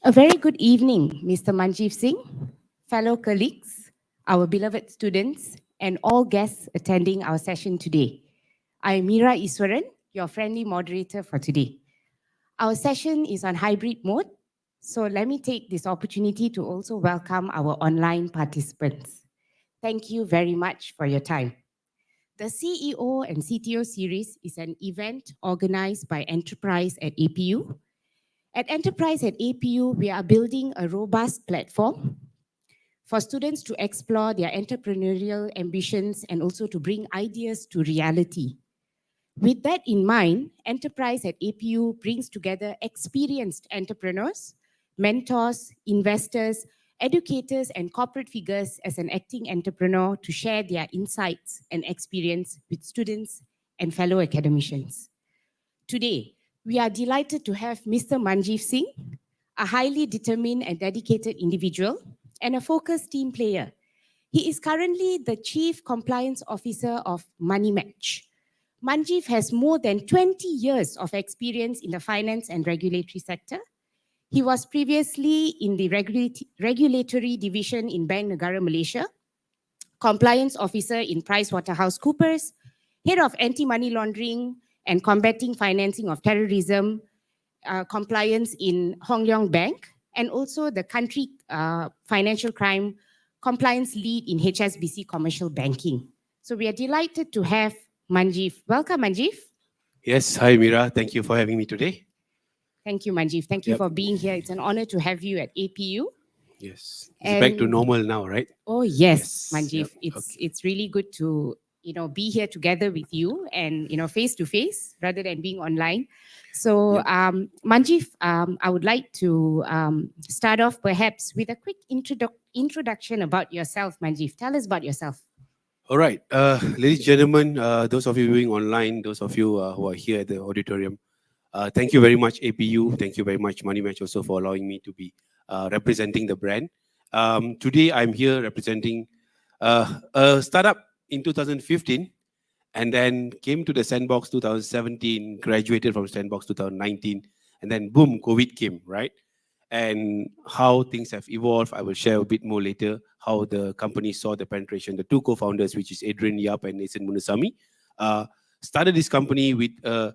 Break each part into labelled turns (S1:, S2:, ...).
S1: A very good evening, Mr. Manjeev Singh, fellow colleagues, our beloved students, and all guests attending our session today. I'm Meera Iswaran, your friendly moderator for today. Our session is on hybrid mode, so let me take this opportunity to also welcome our online participants. Thank you very much for your time. The CEO and CTO Series is an event organized by Enterprise at APU. At Enterprise at APU, we are building a robust platform for students to explore their entrepreneurial ambitions and also to bring ideas to reality. With that in mind, Enterprise at APU brings together experienced entrepreneurs, mentors, investors, educators, and corporate figures as an acting entrepreneur to share their insights and experience with students and fellow academicians. Today, we are delighted to have Mr. Manjeev Singh, a highly determined and dedicated individual and a focused team player. He is currently the Chief Compliance Officer of MoneyMatch. Manjeev has more than 20 years of experience in the finance and regulatory sector. He was previously in the regulatory division in Bank Negara Malaysia, compliance officer in PricewaterhouseCoopers, head of anti-money laundering and combating financing of terrorism, compliance in Hong Leong Bank, and also the country financial crime compliance lead in HSBC Commercial Banking. So we are delighted to have Manjeev. Welcome, Manjeev.
S2: Yes, hi Meera. Thank you for having me today.
S1: Thank you, Manjeev. Thank you for being here. It's an honor to have you at APU.
S2: Yes, it's back to normal now, right?
S1: Oh yes, Manjeev. It's really good to be here together with you and face to face rather than being online. So Manjeev, I would like to start off perhaps with a quick introduction about yourself, Manjeev. Tell us about yourself.
S2: All right, ladies and gentlemen, those of you viewing online, those of you who are here at the auditorium, thank you very much APU. Thank you very much MoneyMatch also for allowing me to be representing the brand. Today I'm here representing a startup in 2015 and then came to the Sandbox 2017, graduated from Sandbox 2019, and then boom, COVID came, right? And how things have evolved, I will share a bit more later, how the company saw the penetration. The two co-founders, which is Adrian Yap and Nathan Munasamy, started this company with a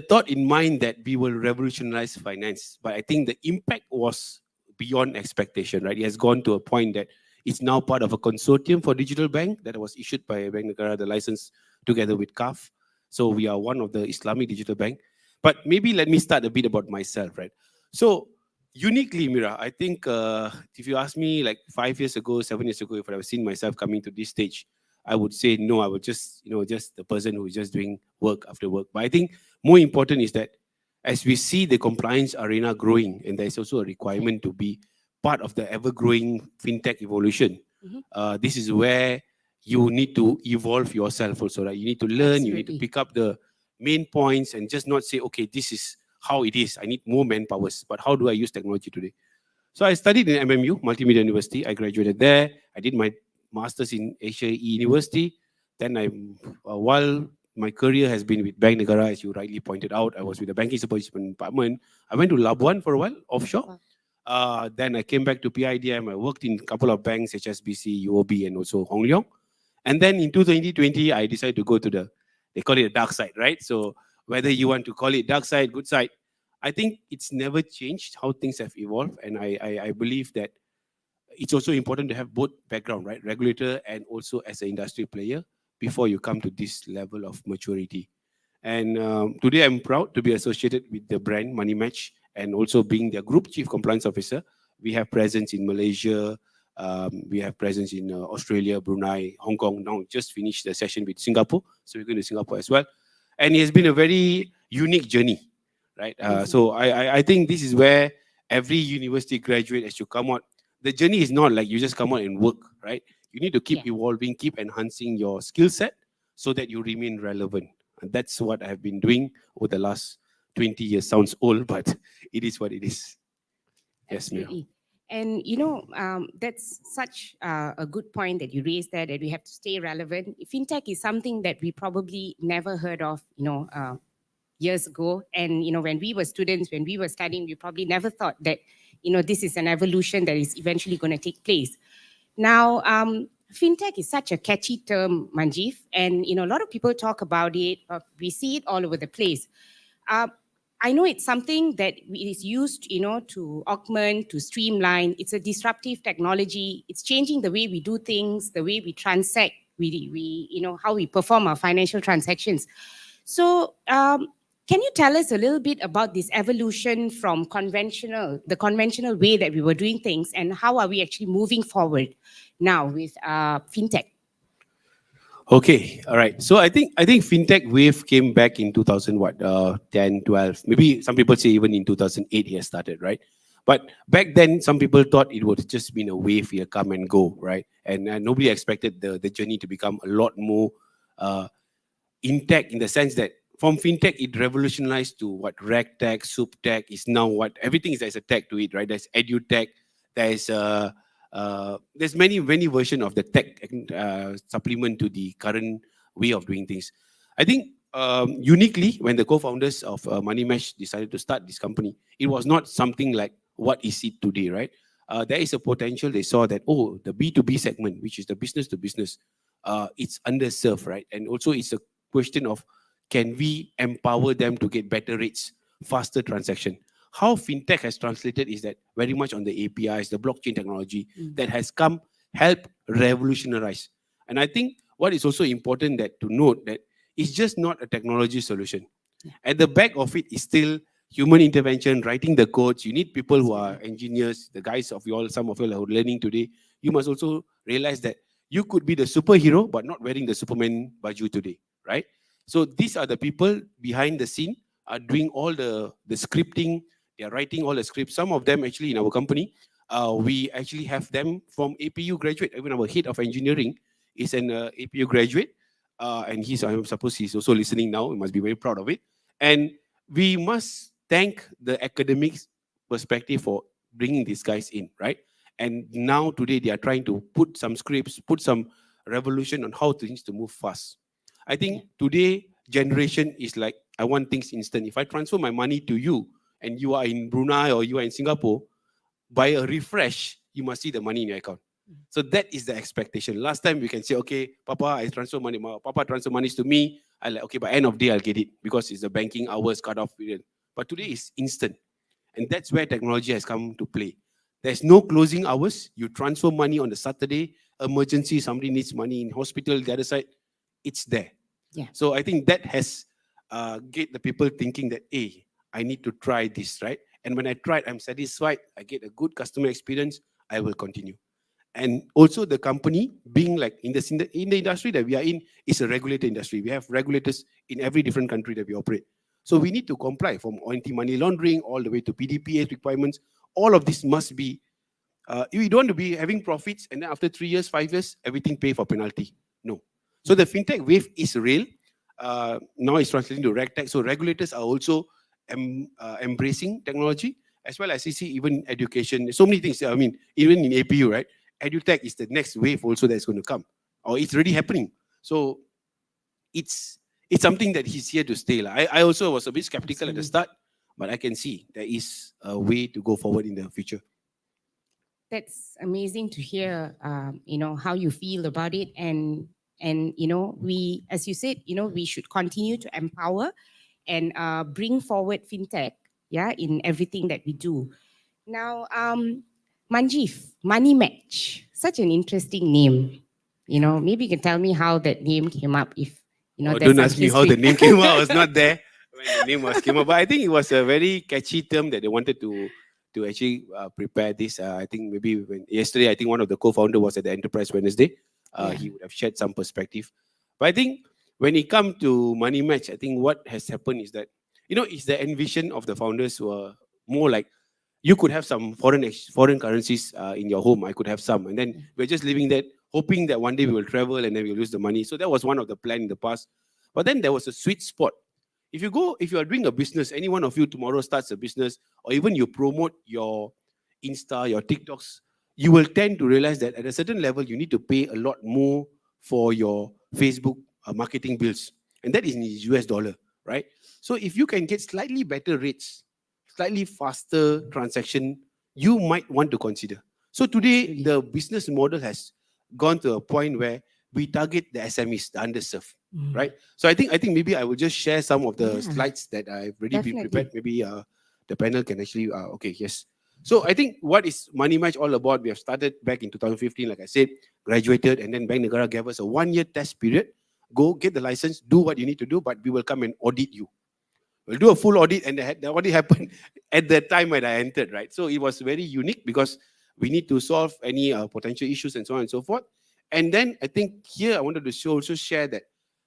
S2: thought in mind that we will revolutionize finance. But I think the impact was beyond expectation, right? It has gone to a point that it's now part of a consortium for digital bank that was issued by Bank Negara, the license together with CAF. So we are one of the Islamic digital bank. But maybe let me start a bit about myself, right? So uniquely, Meera, I think if you ask me like 5 years ago, 7 years ago, if I have seen myself coming to this stage, I would say no, I would just, just the person who is just doing work after work. But I think more important is that as we see the compliance arena growing, and there's also a requirement to be part of the ever-growing fintech evolution. This is where you need to evolve yourself also, right? You need to learn,
S1: Absolutely.
S2: you need to pick up the main points and just not say, okay, this is how it is. I need more manpowers, but how do I use technology today? So I studied in MMU, Multimedia University. I graduated there. I did my master's in Asia University. Then while my career has been with Bank Negara, as you rightly pointed out, I was with the Banking Supervision Department. I went to Labuan for a while, offshore. Then I came back to PIDM. I worked in a couple of banks, HSBC, UOB, and also Hong Leong. And then in 2020, I decided to go to they call it the dark side, right? So whether you want to call it dark side, good side, I think it's never changed how things have evolved. And I believe that it's also important to have both background, right? Regulator and also as an industry player before you come to this level of maturity. And today I'm proud to be associated with the brand MoneyMatch and also being their group chief compliance officer. We have presence in Malaysia, we have presence in Australia, Brunei, Hong Kong. Now just finished the session with Singapore, so we're going to Singapore as well. And it has been a very unique journey, right? So I think this is where every university graduate, as you come out, the journey is not like you just come out and work, right? You need to keep evolving, keep enhancing your skill set so that you remain relevant. And that's what I have been doing over the last 20 years. Sounds old, but it is what it is. Yes,
S1: Absolutely. And that's such a good point that you raised there, that we have to stay relevant. Fintech is something that we probably never heard of, years ago. And when we were students, when we were studying, we probably never thought that this is an evolution that is eventually going to take place. Now, fintech is such a catchy term, Manjeev, and a lot of people talk about it. We see it all over the place. Uh, I know it's something that is used, to augment, to streamline. It's a disruptive technology. It's changing the way we do things, the way we transact, how we perform our financial transactions. So, can you tell us a little bit about this evolution from the conventional way that we were doing things, and how are we actually moving forward now with fintech?
S2: Okay, all right. So I think fintech wave came back in 2000 what 10, 12. Maybe some people say even in 2008 it has started, right? But back then some people thought it would just been a wave here, come and go, right? And nobody expected the journey to become a lot more uh, in tech, in the sense that from fintech it revolutionized to what Regtech, SupTech is now. What everything is, there's a tech to it, right? There's EduTech, there's many version of the tech supplement to the current way of doing things. I think uniquely when the co-founders of MoneyMatch decided to start this company, it was not something like what is it today, right? There is a potential. They saw that, oh, the B2B segment, which is the business to business, it's underserved, right? And also it's a question of, can we empower them to get better rates, faster transaction? How fintech has translated is that very much on the APIs, the blockchain technology that has come, help revolutionize. And I think what is also important that to note that it's just not a technology solution. At the back of it is still human intervention, writing the codes. You need people who are engineers, the guys of you all, some of you are learning today. You must also realize that you could be the superhero, but not wearing the Superman baju today, right? So these are the people behind the scene, are doing all the scripting. They are writing all the scripts. Some of them actually in our company, we actually have them from APU graduate. Even our head of engineering is an APU graduate, and I suppose he's also listening now. He must be very proud of it. And we must thank the academics perspective for bringing these guys in, right? And now today they are trying to put some scripts, put some revolution on how things to move fast. I think today generation is like, I want things instant. If I transfer my money to you and you are in Brunei or you are in Singapore, by a refresh, you must see the money in your account. So that is the expectation. Last time we can say, okay, Papa, I transfer money. Papa transfer money to me. I like, okay, by end of day I'll get it because it's the banking hours cut off period. But today is instant, and that's where technology has come to play. There's no closing hours. You transfer money on the Saturday. Emergency, somebody needs money in hospital. The other side, it's there.
S1: Yeah.
S2: So I think that has get the people thinking that, hey, I need to try this, right? And when I try it, I'm satisfied. I get a good customer experience. I will continue. And also the company being like in the industry that we are in is a regulated industry. We have regulators in every different country that we operate. So we need to comply from anti-money laundering all the way to PDPA requirements. All of this must be, we don't want to be having profits and then after 3 years, 5 years, everything pay for penalty. No. So the fintech wave is real. Now it's translating to Regtech. So regulators are also embracing technology, as well as you see even education. So many things. I mean, even in APU, right? EduTech is the next wave also that's going to come, or it's already happening. So it's something that he's here to stay. I also was a bit skeptical at the start, but I can see there is a way to go forward in the future.
S1: That's amazing to hear, how you feel about it. And we, as you said, we should continue to empower and bring forward fintech, in everything that we do. Now, Manjeev, MoneyMatch, such an interesting name. Maybe you can tell me how that name came up. If there's
S2: don't
S1: some
S2: ask me how the
S1: history.
S2: name came out. I was not there when the name was came out, but I think it was a very catchy term that they wanted to actually prepare this. I think maybe yesterday, I think one of the co-founder was at the Enterprise Wednesday. He would have shared some perspective. But I think when it comes to MoneyMatch, I think what has happened is that, it's the envision of the founders were more like, you could have some foreign currencies in your home. I could have some, and then we're just living that, hoping that one day we will travel and then we'll lose the money. So that was one of the plan in the past. But then there was a sweet spot. If you are doing a business, any one of you tomorrow starts a business, or even you promote your Insta, your TikToks, you will tend to realize that at a certain level, you need to pay a lot more for your Facebook marketing bills. And that is in US dollar, right? So if you can get slightly better rates, slightly faster transaction, you might want to consider. So today,
S1: Really.
S2: the business model has gone to a point where we target the SMEs, the underserved, right? So I think maybe I will just share some of the
S1: Yeah,
S2: slides that I've already been prepared.
S1: definitely.
S2: Maybe the panel can actually, okay, yes. So I think what is MoneyMatch all about? We have started back in 2015, like I said, graduated, and then Bank Negara gave us a 1-year test period. Go get the license, do what you need to do, but we will come and audit you. We'll do a full audit, and the audit happened at the time when I entered, right? So it was very unique because we need to solve any potential issues and so on and so forth. And then I think here I wanted to also share that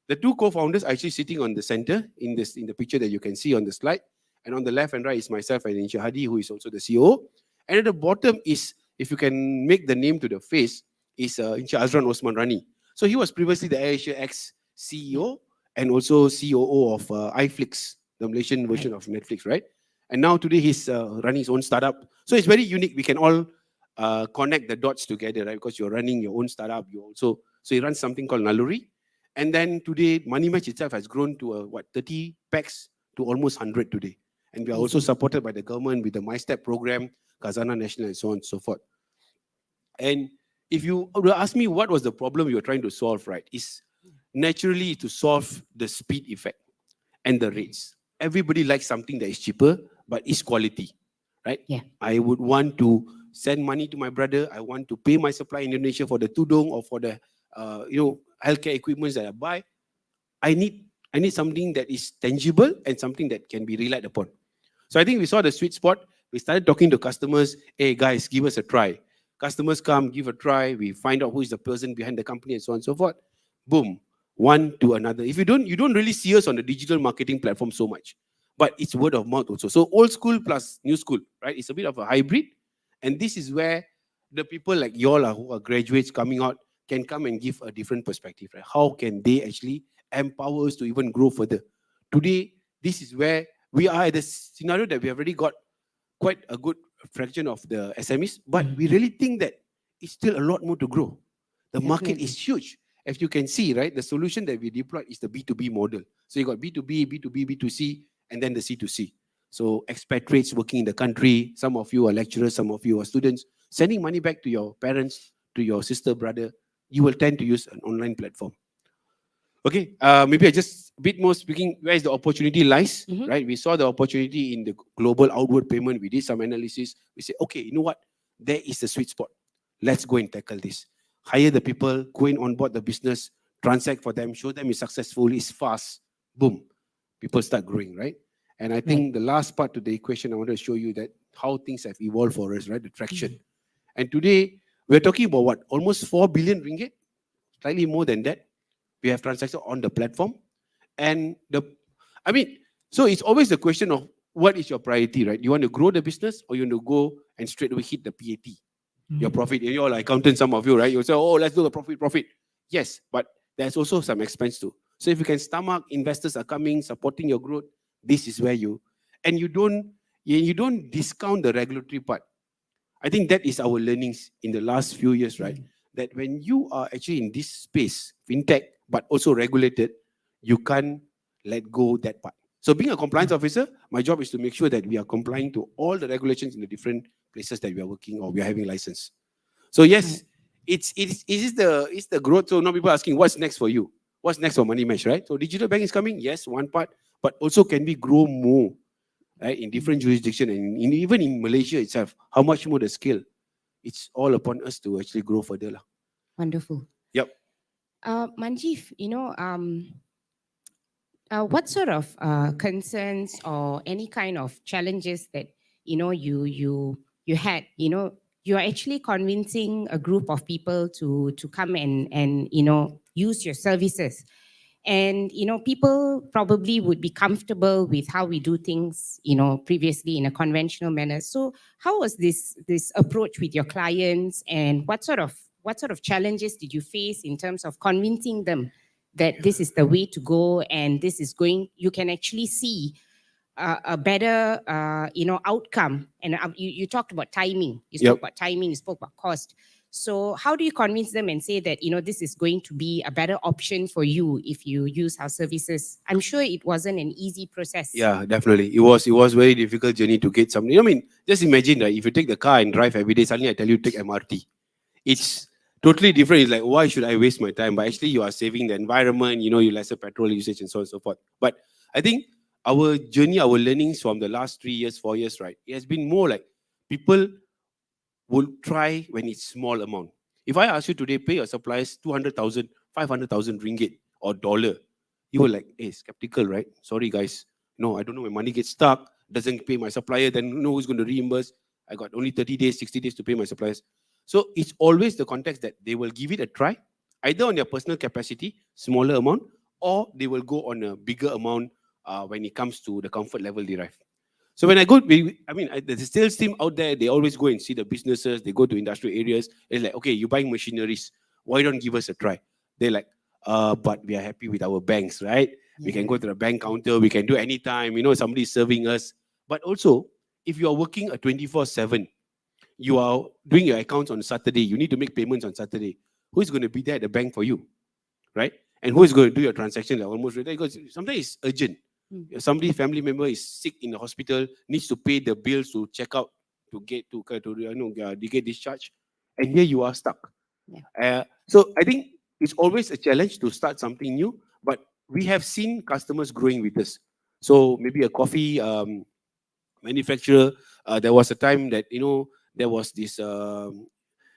S2: the two co-founders are actually sitting on the center in the picture that you can see on the slide. And on the left and right is myself and Encik Hadi, who is also the CEO. And at the bottom is, if you can make the name to the face, is Encik Azran Osman Rani. So he was previously the AirAsia ex-CEO and also COO of iFlix, the Malaysian version of Netflix, right? And now today he's running his own startup. So it's very unique. We can all connect the dots together, right? Because you're running your own startup. You also, so he runs something called Naluri. And then today, MoneyMatch itself has grown to 30 packs to almost 100 today. And we are also supported by the government with the MyStep program, Khazanah National, and so on and so forth. And if you were to ask me what was the problem you were trying to solve, right, is naturally to solve the speed effect and the rates. Everybody likes something that is cheaper, but is quality, right?
S1: Yeah.
S2: I would want to send money to my brother. I want to pay my supplier in Indonesia for the tudung or for the healthcare equipment that I buy. I need something that is tangible and something that can be relied upon. So I think we saw the sweet spot. We started talking to customers. Hey guys, give us a try. Customers come, give a try. We find out who is the person behind the company and so on and so forth. Boom, one to another. If you don't really see us on the digital marketing platform so much, but it's word of mouth also. So old school plus new school, right? It's a bit of a hybrid, and this is where the people like y'all who are graduates coming out can come and give a different perspective, right? How can they actually empower us to even grow further? Today, this is where we are at the scenario that we have already got quite a good fraction of the SMEs, but we really think that it's still a lot more to grow. The market is huge. As you can see, right, the solution that we deployed is the B2B model. So you got B2B, B2B, B2C, and then the C2C. So expatriates working in the country, some of you are lecturers, some of you are students, sending money back to your parents, to your sister, brother, you will tend to use an online platform. Okay, maybe I just a bit more speaking, where is the opportunity lies, right? We saw the opportunity in the global outward payment. We did some analysis. We said, okay, you know what? There is the sweet spot. Let's go and tackle this. Hire the people, go in on board the business, transact for them, show them it's successful, it's fast. Boom, people start growing, right? And I think the last part to the equation, I want to show you that how things have evolved for us, right? The traction. And today, we're talking about what? Almost 4 billion ringgit, slightly more than that. We have transactions on the platform. And so it's always the question of what is your priority, right? You want to grow the business or you want to go and straight away hit the PAT, your profit. And you're like accountants, some of you, right? You say, oh, let's do the profit. Yes, but there's also some expense too. So if you can stomach, investors are coming, supporting your growth, this is where you don't discount the regulatory part. I think that is our learnings in the last few years, right? That when you are actually in this space, fintech, but also regulated, you can't let go that part. So being a compliance officer, my job is to make sure that we are complying to all the regulations in the different places that we are working or we are having license. So yes, it's the growth. So now people are asking, what's next for you? What's next for MoneyMatch, right? So digital bank is coming, yes, one part, but also can we grow more, right, in different jurisdictions and even in Malaysia itself? How much more the scale? It's all upon us to actually grow further.
S1: Wonderful.
S2: Yep.
S1: Manjeev, what sort of concerns or any kind of challenges that you had? You're actually convincing a group of people to come and use your services, and people probably would be comfortable with how we do things previously in a conventional manner. So how was this approach with your clients, and what sort of challenges did you face in terms of convincing them that this is the way to go, and you can actually see a better outcome? And you talked about timing, you spoke about timing, you spoke about cost. So how do you convince them and say that, this is going to be a better option for you if you use our services? I'm sure it wasn't an easy process.
S2: Yeah, definitely. It was very difficult journey to get something. I mean, just imagine that if you take the car and drive every day, suddenly I tell you take MRT. It's totally different. It's like, why should I waste my time? But actually, you are saving the environment, you lesser petrol usage and so on and so forth. But I think our journey, our learnings from the last 3 years, 4 years, right? It has been more like people will try when it's small amount. If I ask you today, pay your suppliers 200,000, 500,000 ringgit or dollar, you were like, hey, skeptical, right? Sorry, guys. No, I don't know. My money gets stuck, doesn't pay my supplier, then who's going to reimburse? I got only 30 days, 60 days to pay my suppliers. So it's always the context that they will give it a try, either on their personal capacity, smaller amount, or they will go on a bigger amount when it comes to the comfort level derived. So when I go, the sales team out there, they always go and see the businesses. They go to industrial areas. It's like, okay, you're buying machineries. Why don't give us a try? They're like, but we are happy with our banks, right? We can go to the bank counter. We can do anytime. Somebody's serving us. But also, if you are working a 24/7, you are doing your accounts on Saturday. You need to make payments on Saturday. Who is going to be there at the bank for you, right? And who is going to do your transaction like almost ready? Because sometimes it's urgent. Somebody, family member is sick in the hospital, needs to pay the bills to check out, to get discharged, and here you are stuck. So I think it's always a challenge to start something new, but we have seen customers growing with us. So maybe a coffee manufacturer. There was a time that there was this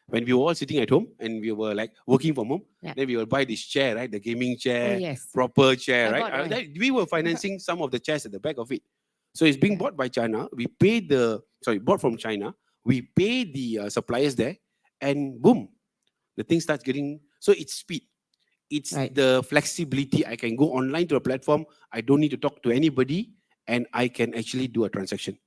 S2: when we were all sitting at home and we were like working from home, then we will buy this chair, right? The gaming chair, proper chair, right? We were financing some of the chairs at the back of it. So it's being bought by China. We pay bought from China. We pay the suppliers there, and boom, the thing starts getting. So it's speed. It's the flexibility. I can go online to a platform. I don't need to talk to anybody, and I can actually do a transaction.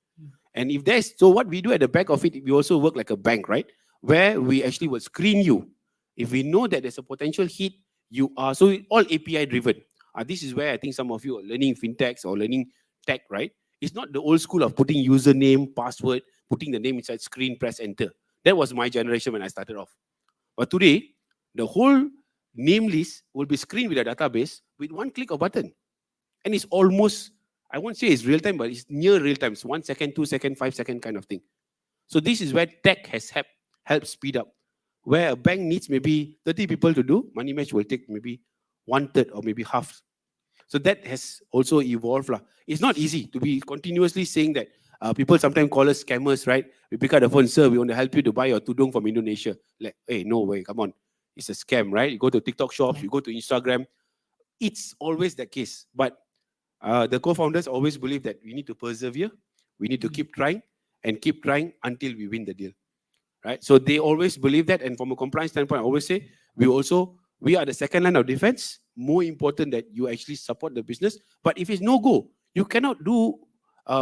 S2: And if so what we do at the back of it, we also work like a bank, right? Where we actually will screen you. If we know that there's a potential hit, you are, so all API driven. This is where I think some of you are learning fintechs or learning tech, right? It's not the old school of putting username, password, putting the name inside screen, press enter. That was my generation when I started off. But today, the whole name list will be screened with a database with one click of button. And it's almost, I won't say it's real time, but it's near real time. It's 1 second, 2 second, 5 second kind of thing. So this is where tech has helped speed up. Where a bank needs maybe 30 people to do, MoneyMatch will take maybe 1/3 or maybe half. So that has also evolved. It's not easy to be continuously saying that. People sometimes call us scammers, right? We pick up the phone, sir, we want to help you to buy your tudung from Indonesia. Like, hey, no way, come on. It's a scam, right? You go to TikTok shops, you go to Instagram. It's always the case. But the co-founders always believe that we need to persevere, we need to keep trying until we win the deal, right? So they always believe that, and from a compliance standpoint, I always say we are the second line of defense. More important that you actually support the business. But if it's no go, you cannot do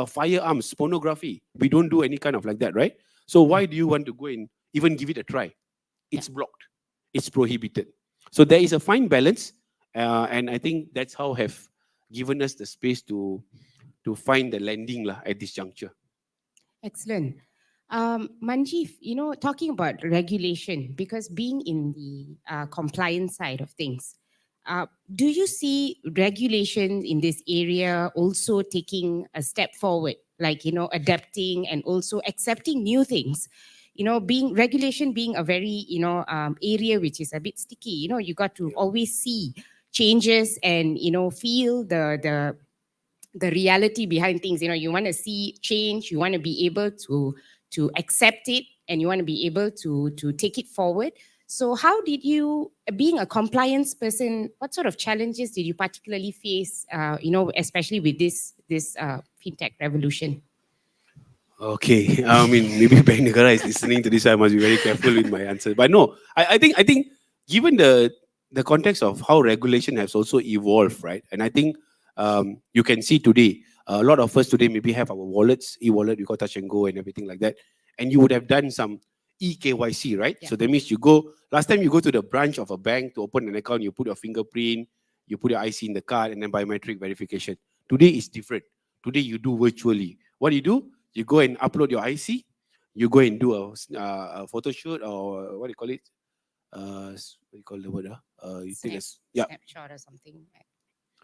S2: firearms, pornography. We don't do any kind of like that, right? So why do you want to go and even give it a try? It's blocked, it's prohibited. So there is a fine balance, and I think that's how have given us the space to find the landing at this juncture.
S1: Excellent. Manjeev, talking about regulation, because being in the compliance side of things, do you see regulation in this area also taking a step forward, like, adapting and also accepting new things? Regulation being a very, area which is a bit sticky, you got to always see changes and, feel the reality behind things. You want to see change, you want to be able to accept it, and you want to be able to take it forward. So how did you, being a compliance person, what sort of challenges did you particularly face, especially with this fintech revolution?
S2: Okay, I mean, maybe Bank Negara is listening to this. I must be very careful with my answer. But no, I think given the context of how regulation has also evolved, right? And I think you can see today, a lot of us today maybe have our wallets, e-wallet, we call Touch and Go and everything like that. And you would have done some eKYC, right? So that means last time you go to the branch of a bank to open an account, you put your fingerprint, you put your IC in the card, and then biometric verification. Today is different. Today you do virtually. What do? You go and upload your IC, You go and do a photo shoot, or what do you call it? What do you call the word? You take
S1: Snapshot or something.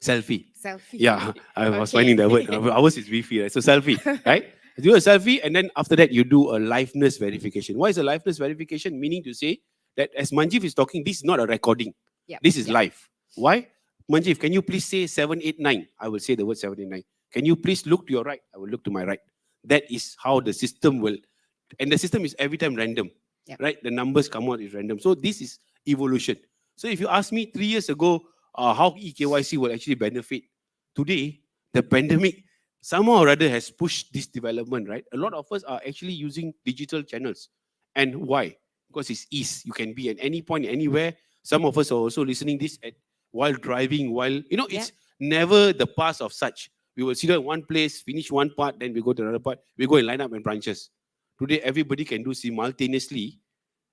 S2: selfie.
S1: Selfie.
S2: Yeah, I was
S1: Okay.
S2: finding that word. Ours is Wi-Fi, right? So selfie, right? You do a selfie, and then after that, you do a liveness verification. What is a liveness verification? Meaning to say that as Manjeev is talking, this is not a recording.
S1: Yep.
S2: This is
S1: Yep.
S2: live. Why? Manjeev, can you please say 789? I will say the word 789. Can you please look to your right? I will look to my right. That is how the system will, and the system is every time random,
S1: Yep.
S2: right? The numbers come out is random. So this is evolution. So if you ask me 3 years ago, how eKYC will actually benefit today, the pandemic somehow or other has pushed this development, right? A lot of us are actually using digital channels. And why? Because it's ease. You can be at any point, anywhere. Some of us are also listening this while driving, while, it's never the past of such. We will sit down in one place, finish one part, then we go to another part. We go and line up in branches. Today, everybody can do simultaneously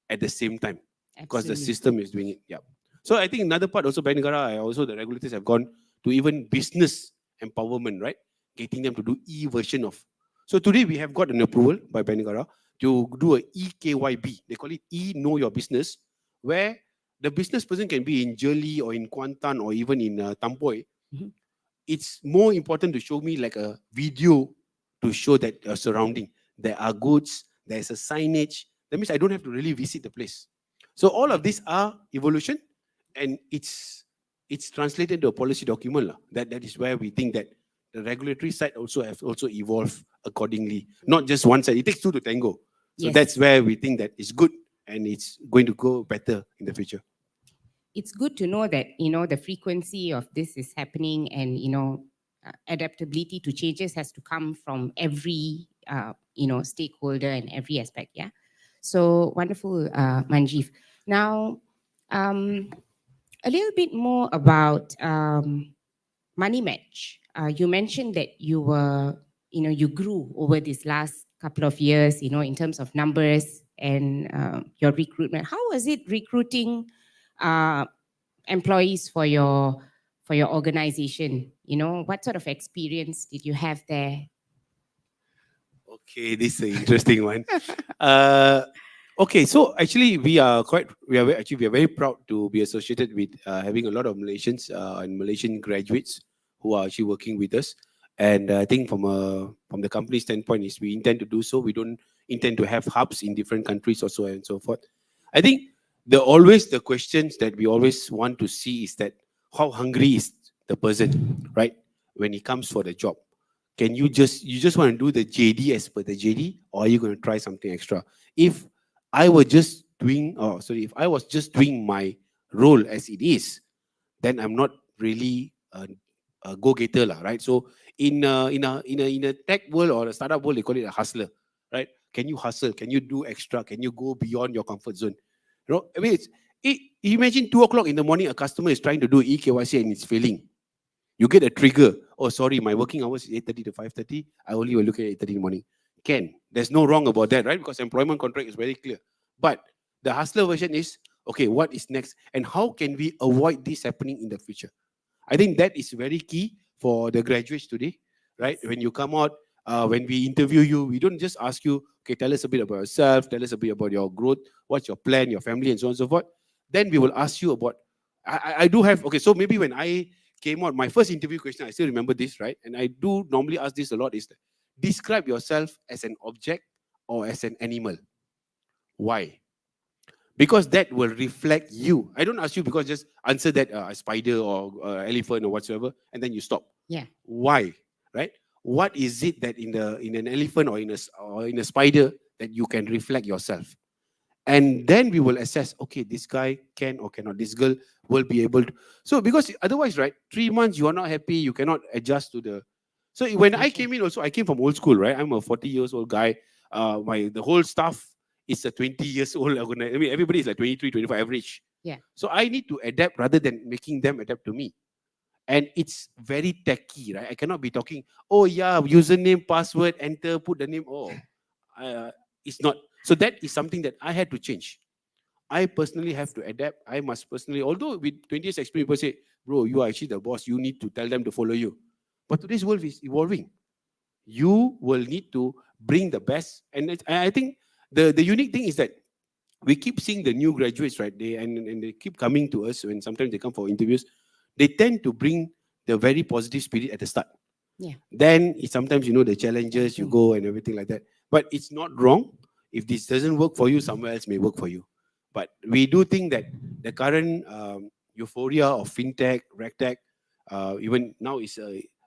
S2: at the same time because the
S1: Absolutely.
S2: system is doing it. Yeah. So I think another part also, Bank Negara, also the regulators have gone to even business empowerment, right? Getting them to do e-version of. So today we have got an approval by Bank Negara to do a EKYB. They call it E-Know Your Business, where the business person can be in Jeli or in Kuantan or even in Tampoi.
S1: Mhm.
S2: It's more important to show me like a video to show that surrounding. There are goods, there's a signage. That means I don't have to really visit the place. So all of these are evolution, and it's translated to a policy document. That is where we think that the regulatory side also has also evolved accordingly. Not just one side. It takes two to tango. So
S1: Yes.
S2: that's where we think that it's good and it's going to go better in the future.
S1: It's good to know that, the frequency of this is happening, and, adaptability to changes has to come from every, stakeholder and every aspect. Yeah. So wonderful, Manjeev. Now, a little bit more about MoneyMatch. You mentioned that you grew over these last couple of years, in terms of numbers and your recruitment. How was it recruiting employees for your organization? What sort of experience did you have there?
S2: Okay, this is an interesting one. Okay, so actually we are very proud to be associated with having a lot of Malaysians and Malaysian graduates who are actually working with us. And I think from the company standpoint is we intend to do so. We don't intend to have hubs in different countries or so and so forth. I think the questions that we always want to see is that how hungry is the person, right? When he comes for the job. Can you just want to do the JD as per the JD, or are you going to try something extra? If if I was just doing my role as it is, then I'm not really a go-getter, lah, right? So in a tech world or a startup world, they call it a hustler, right? Can you hustle? Can you do extra? Can you go beyond your comfort zone? I mean, imagine 2 o'clock in the morning, a customer is trying to do eKYC and it's failing. You get a trigger. Oh, sorry, my working hours is 8:30 to 5:30. I only will look at 8:30 in the morning. There's no wrong about that, right? Because employment contract is very clear. But the hustler version is, okay, what is next? And how can we avoid this happening in the future? I think that is very key for the graduates today, right? When you come out, when we interview you, we don't just ask you, okay, tell us a bit about yourself, tell us a bit about your growth, what's your plan, your family, and so on and so forth. Then we will ask you about, I do have, okay, so maybe when I came out, my first interview question, I still remember this, right? And I do normally ask this a lot is, describe yourself as an object or as an animal. Why? Because that will reflect you. I don't ask you because just answer that a spider or elephant or whatsoever, and then you stop.
S1: Yeah.
S2: Why? Right? What is it that in an elephant or in a spider that you can reflect yourself? And then we will assess, okay, this guy can or cannot, this girl will be able to. So because otherwise, right, 3 months you are not happy, you cannot adjust to the. So when I came in also, I came from old school, right? I'm a 40 years old guy. The whole staff is a 20 years old. I mean, everybody is like 23, 25 average.
S1: Yeah.
S2: So I need to adapt rather than making them adapt to me. And it's very techy, right? I cannot be talking, oh yeah, username, password, enter, put the name. Oh, it's not. So that is something that I had to change. I personally have to adapt. I must personally, although with 20 years experience, people say, bro, you are actually the boss. You need to tell them to follow you. But today's world is evolving. You will need to bring the best. And I think the unique thing is that we keep seeing the new graduates, right? And they keep coming to us when sometimes they come for interviews. They tend to bring the very positive spirit at the start.
S1: Yeah.
S2: Then it's sometimes, the challenges you go and everything like that. But it's not wrong. If this doesn't work for you, somewhere else may work for you. But we do think that the current euphoria of fintech, Regtech, even now is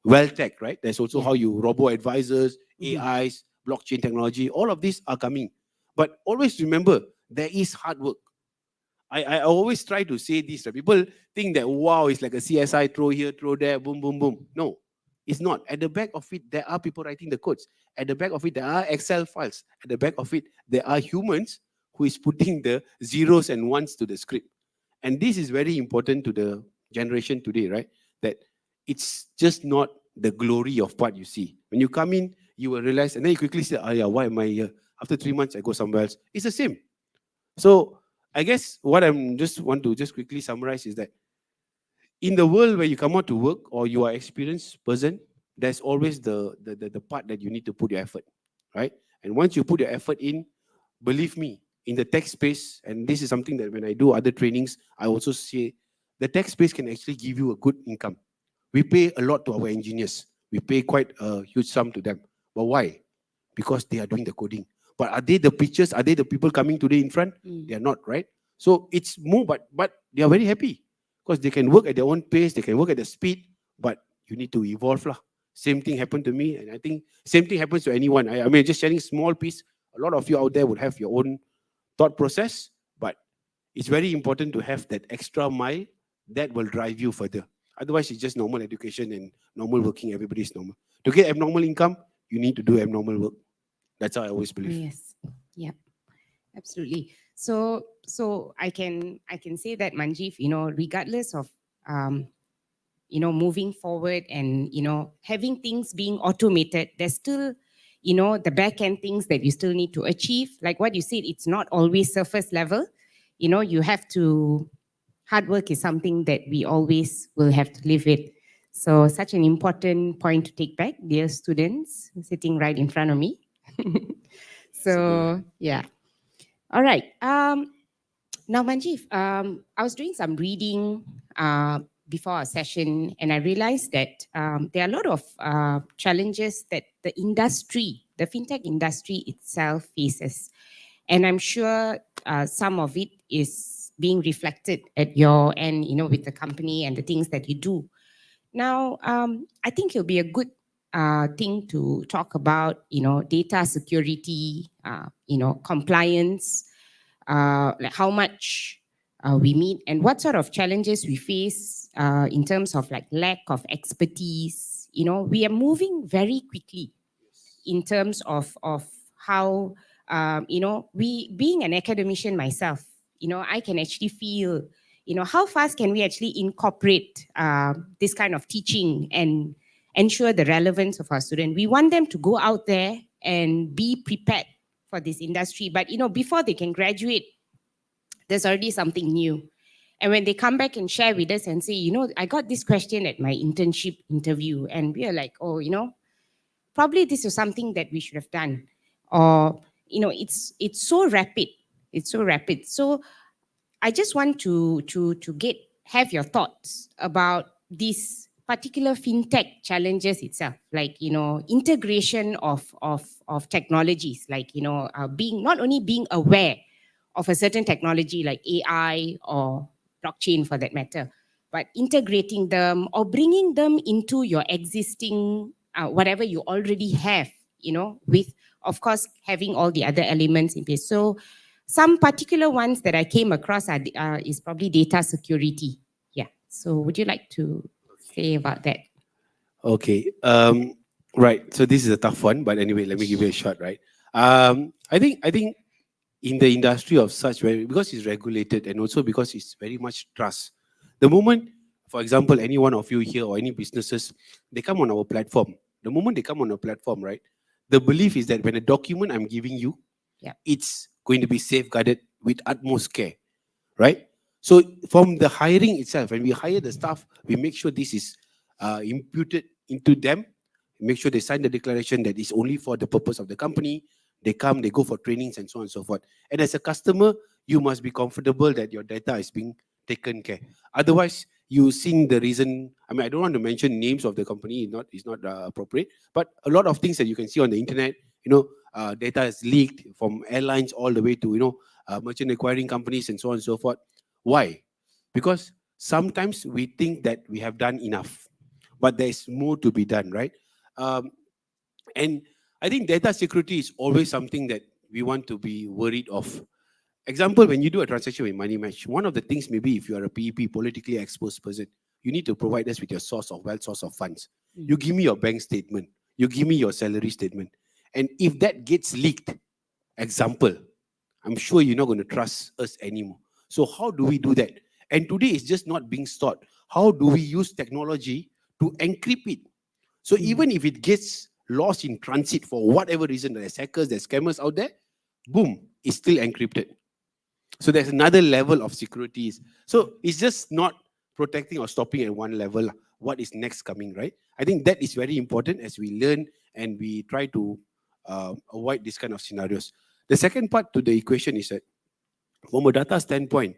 S2: well tech, right? There's also how you robo advisors, AIs, blockchain technology, all of these are coming. But always remember, there is hard work. I always try to say this. Right? People think that, wow, it's like a CSI, throw here, throw there, boom, boom, boom. No, it's not. At the back of it, there are people writing the codes. At the back of it, there are Excel files. At the back of it, there are humans who is putting the zeros and ones to the script. And this is very important to the generation today, right? That it's just not the glory of what you see. When you come in, you will realize, and then you quickly say, oh yeah, why am I here? After 3 months, I go somewhere else. It's the same. So I guess what I'm just want to just quickly summarize is that in the world where you come out to work or you are experienced person, there's always the part that you need to put your effort, right? And once you put your effort in, believe me, in the tech space, and this is something that when I do other trainings, I also say the tech space can actually give you a good income. We pay a lot to our engineers. We pay quite a huge sum to them. But why? Because they are doing the coding. But are they the pitchers? Are they the people coming today in front? They are not, right? So it's more, but they are very happy because they can work at their own pace, they can work at the speed, but you need to evolve lah. Same thing happened to me, and I think same thing happens to anyone. I mean, just sharing small piece. A lot of you out there would have your own thought process, but it's very important to have that extra mile that will drive you further. Otherwise, it's just normal education and normal working. Everybody's normal. To get abnormal income, you need to do abnormal work. That's how I always believe.
S1: Yes. Yeah. Absolutely. So I can say that, Manjeev, regardless of moving forward and having things being automated, there's still the back end things that you still need to achieve. Like what you said, it's not always surface level. You have to, hard work is something that we always will have to live with. So such an important point to take back, dear students sitting right in front of me. So yeah. All right. Now, Manjeev, I was doing some reading before our session, and I realized that there are a lot of challenges that the industry, the fintech industry itself faces. And I'm sure some of it is being reflected at your end, with the company and the things that you do. Now, I think it'll be a good thing to talk about, data security, compliance, like how much we meet and what sort of challenges we face in terms of like lack of expertise. We are moving very quickly in terms of how, we being an academician myself, I can actually feel, how fast can we actually incorporate this kind of teaching and ensure the relevance of our students. We want them to go out there and be prepared for this industry. But, before they can graduate, there's already something new. And when they come back and share with us and say, I got this question at my internship interview, and we are like, oh, probably this is something that we should have done. Or, it's so rapid. It's so rapid. So I just want to have your thoughts about these particular fintech challenges itself, like, integration of technologies, like, being not only being aware of a certain technology like AI or blockchain for that matter, but integrating them or bringing them into your existing, whatever you already have, with, of course, having all the other elements in place. So some particular ones that I came across is probably data security. Yeah. So would you like to say about that?
S2: Okay. Right. So this is a tough one, but anyway, let me give you a shot. Right. I think in the industry of such, because it's regulated and also because it's very much trust. The moment, for example, any one of you here or any businesses, they come on our platform. The moment they come on our platform, right, the belief is that when a document I'm giving you, it's going to be safeguarded with utmost care, right? So from the hiring itself, when we hire the staff, we make sure this is imputed into them, make sure they sign the declaration that it's only for the purpose of the company. They come, they go for trainings and so on and so forth. And as a customer, you must be comfortable that your data is being taken care. Otherwise, you seeing the reason. I mean, I don't want to mention names of the company. It's not appropriate. But a lot of things that you can see on the internet, data is leaked from airlines all the way to merchant acquiring companies and so on and so forth. Why? Because sometimes we think that we have done enough, but there is more to be done, right? And I think data security is always something that we want to be worried of. Example, when you do a transaction with MoneyMatch, one of the things, maybe if you are a PEP, politically exposed person, you need to provide us with your source of wealth, source of funds. You give me your bank statement, you give me your salary statement. And if that gets leaked, example, I'm sure you're not going to trust us anymore. So how do we do that? And today it's just not being taught. How do we use technology to encrypt it? So even if it gets lost in transit for whatever reason, there's hackers, there's scammers out there, boom, it's still encrypted. So there's another level of security. So it's just not protecting or stopping at one level. What is next coming, right? I think that is very important as we learn and we try to avoid this kind of scenarios. The second part to the equation is that from a data standpoint,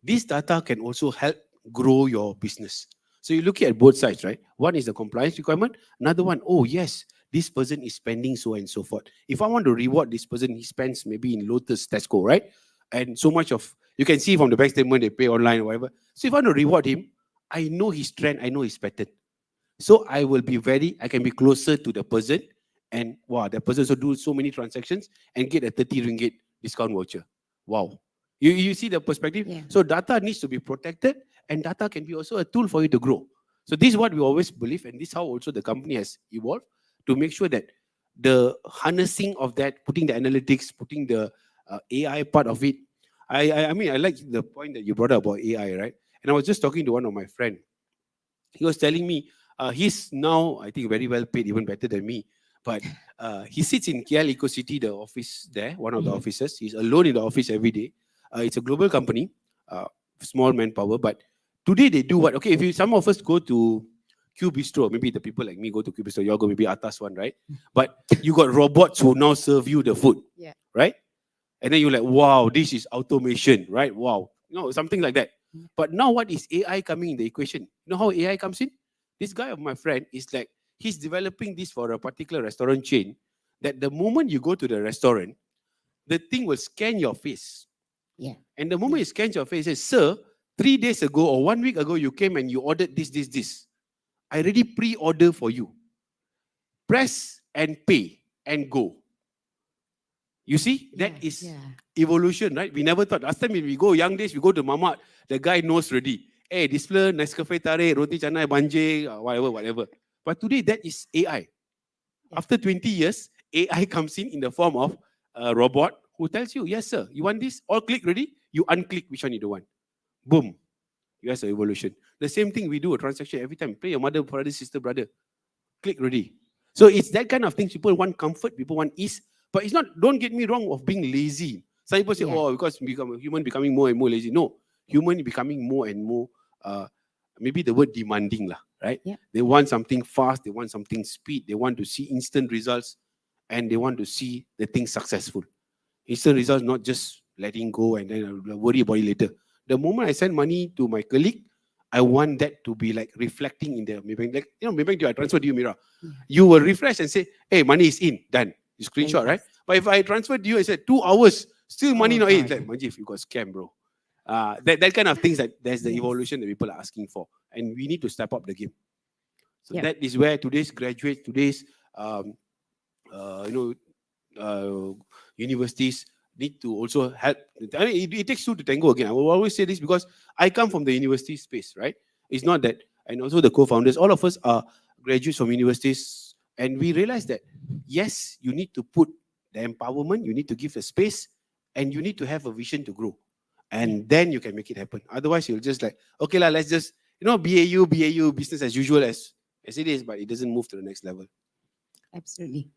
S2: this data can also help grow your business. So you look at both sides, right? One is the compliance requirement. Another one, oh yes, this person is spending so and so forth. If I want to reward this person, he spends maybe in Lotus, Tesco, right? And so much of, you can see from the bank statement, they pay online or whatever. So if I want to reward him, I know his trend, I know his pattern. So I can be closer to the person, and wow, the person also do so many transactions and get a 30 ringgit discount voucher. Wow. You see the perspective?
S1: Yeah.
S2: So data needs to be protected, and data can be also a tool for you to grow. So this is what we always believe, and this is how also the company has evolved to make sure that the harnessing of that, putting the analytics, putting the AI part of it. I mean, I like the point that you brought up about AI, right? And I was just talking to one of my friend. He was telling me he's now, I think, very well paid, even better than me. But he sits in KL Eco City, the office there, one of the offices. He's alone in the office every day. It's a global company, small manpower. But today they do what? Okay, some of us go to Q Bistro, maybe the people like me go to Q Bistro, you all go maybe atas one, right? But you got robots who now serve you the food,
S1: Yeah.
S2: right? And then you're like, wow, this is automation, right? Wow, something like that. But now what is AI coming in the equation? You know how AI comes in? This guy of my friend is like, he's developing this for a particular restaurant chain, that the moment you go to the restaurant, the thing will scan your face.
S1: Yeah.
S2: And the moment it scans your face, it says, sir, 3 days ago or 1 week ago, you came and you ordered this. I already pre-order for you. Press and pay and go. You see, that is evolution, right? We never thought. Last time when we go, young days, we go to Mamat, the guy knows already. Hey, display, Nescafe tarik, roti canai, banjir, whatever. But today, that is AI. Yeah. After 20 years, AI comes in the form of a robot who tells you, yes, sir, you want this? All click ready? You unclick which one you don't want. Boom. You have the evolution. The same thing we do a transaction every time. Pay your mother, brother, sister, brother. Click ready. So it's that kind of things. People want comfort, people want ease. But it's not, don't get me wrong, of being lazy. Some people say, oh, because human becoming more and more lazy. No, human becoming more and more, maybe the word demanding, right?
S1: Yeah.
S2: They want something fast, they want something speed, they want to see instant results, and they want to see the thing successful. Instant results, not just letting go and then I'll worry about it later. The moment I send money to my colleague, I want that to be like reflecting in the Maybank. Like, Maybank, I transfer to you, Mira. You will refresh and say, hey, money is in, done. You screenshot, right? But if I transfer to you, I said 2 hours, still money not in. Like, Manjeev, you got scammed, bro. That kind of things, that there's the evolution that people are asking for. And we need to step up the game. So that is where today's graduates, today's universities need to also help. I mean, it takes two to tango again. I will always say this because I come from the university space, right? It's not that, and also the co-founders, all of us are graduates from universities, and we realize that, yes, you need to put the empowerment, you need to give a space, and you need to have a vision to grow. And then you can make it happen. Otherwise, you'll just like, okay, let's just, BAU, business as usual as it is, but it doesn't move to the next level.
S1: Absolutely.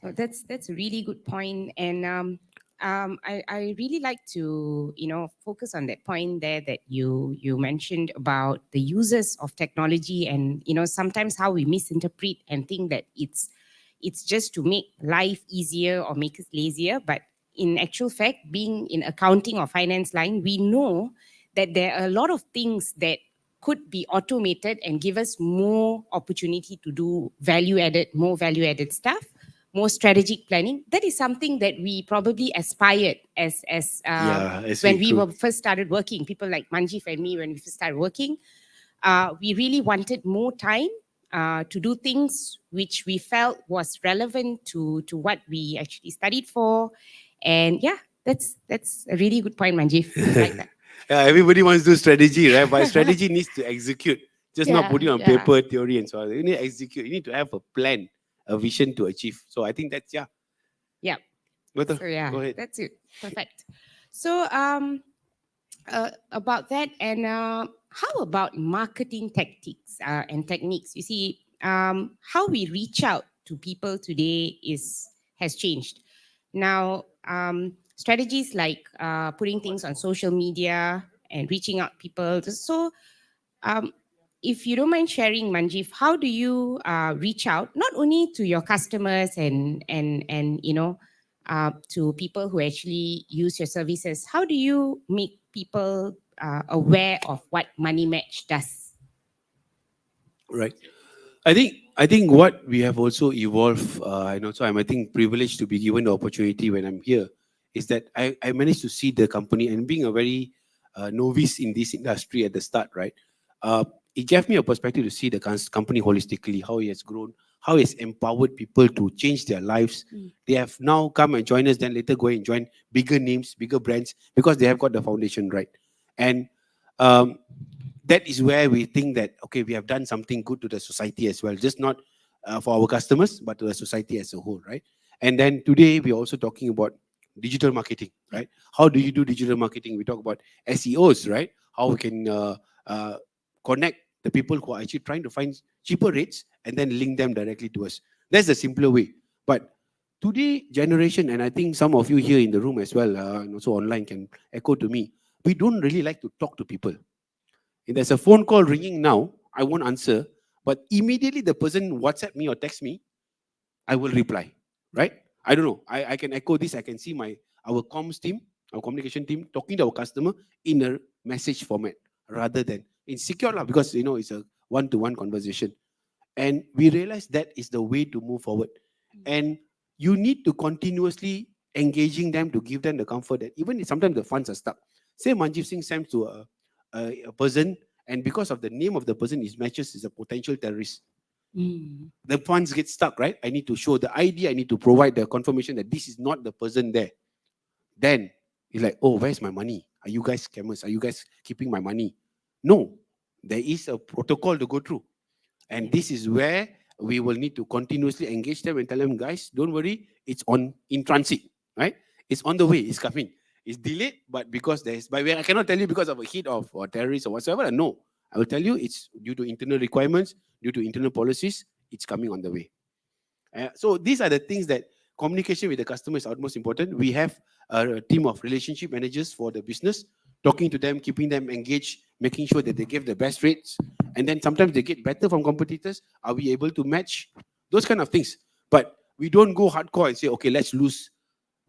S1: So that's a really good point, and I really like to focus on that point there that you mentioned about the users of technology, and sometimes how we misinterpret and think that it's it's just to make life easier or make us lazier. But in actual fact, being in accounting or finance line, we know that there are a lot of things that could be automated and give us more opportunity to do more value added stuff, more strategic planning. That is something that we probably aspired as
S2: As
S1: when we
S2: recruit.
S1: were first started working. People like Manjeev and me, when we first started working, we really wanted more time to do things which we felt was relevant to what we actually studied for. And yeah, that's a really good point, Manjeev. Like that.
S2: Yeah, everybody wants to do strategy, right? But strategy needs to execute. Just not
S1: Yeah,
S2: putting on
S1: yeah.
S2: paper, theory, and so on. You need to execute. You need to have a plan, a vision to achieve. So I think that's, yeah.
S1: Yeah.
S2: Betul.
S1: So yeah,
S2: Go ahead.
S1: that's it. Perfect. So about that, and how about marketing tactics and techniques? You see, how we reach out to people today has changed. Now, strategies like putting things on social media and reaching out people. So, um, if you don't mind sharing, Manjeev, how do you reach out not only to your customers and to people who actually use your services? How do you make people aware of what MoneyMatch does?
S2: Right. I think what we have also evolved, and also I'm, I think, privileged to be given the opportunity when I'm here, is that I managed to see the company, and being a very novice in this industry at the start, right? Uh, it gave me a perspective to see the company holistically, how it has grown, how it's empowered people to change their lives.
S1: Mm.
S2: They have now come and join us, then later go and join bigger names, bigger brands, because they have got the foundation right. And um, that is where we think that, okay, we have done something good to the society as well, just not for our customers, but to the society as a whole, right? And then today we're also talking about digital marketing, right? How do you do digital marketing? We talk about SEOs, right? How we can connect the people who are actually trying to find cheaper rates and then link them directly to us. That's the simpler way. But today generation, and I think some of you here in the room as well, and also online, can echo to me, we don't really like to talk to people. If there's a phone call ringing now, I won't answer, but immediately the person WhatsApp me or text me, I will reply, right? I don't know. I can echo this. I can see our comms team, our communication team talking to our customer in a message format rather than in secure lah, because it's a one-to-one conversation. And we realize that is the way to move forward. And you need to continuously engaging them to give them the comfort that even if sometimes the funds are stuck. Say Manjeev Singh sends to a person, and because of the name of the person is matches is a potential terrorist.
S1: Mm.
S2: The funds get stuck, right? I need to show the ID, I need to provide the confirmation that this is not the person there. Then it's like, oh, where's my money? Are you guys scammers? Are you guys keeping my money? No, there is a protocol to go through. And this is where we will need to continuously engage them and tell them, guys, don't worry, it's in transit, right? It's on the way, it's coming. It's delayed, but because I cannot tell you because of a hit of or terrorists or whatsoever. No, I will tell you it's due to internal requirements, due to internal policies, it's coming on the way. So these are the things that communication with the customer is utmost important. We have a team of relationship managers for the business, talking to them, keeping them engaged, making sure that they give the best rates. And then sometimes they get better from competitors. Are we able to match? Those kind of things. But we don't go hardcore and say, okay, let's lose.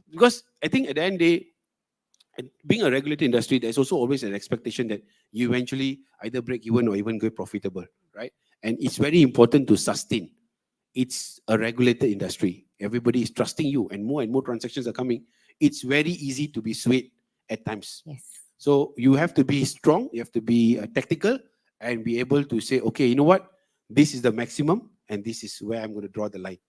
S2: Because I think at the end of the day, being a regulated industry, there's also always an expectation that you eventually either break even or even get profitable, right? And it's very important to sustain. It's a regulated industry. Everybody is trusting you, and more transactions are coming. It's very easy to be swayed at times.
S1: Yes.
S2: So you have to be strong, you have to be tactical, and be able to say, okay, you know what? This is the maximum, and this is where I'm going to draw the line.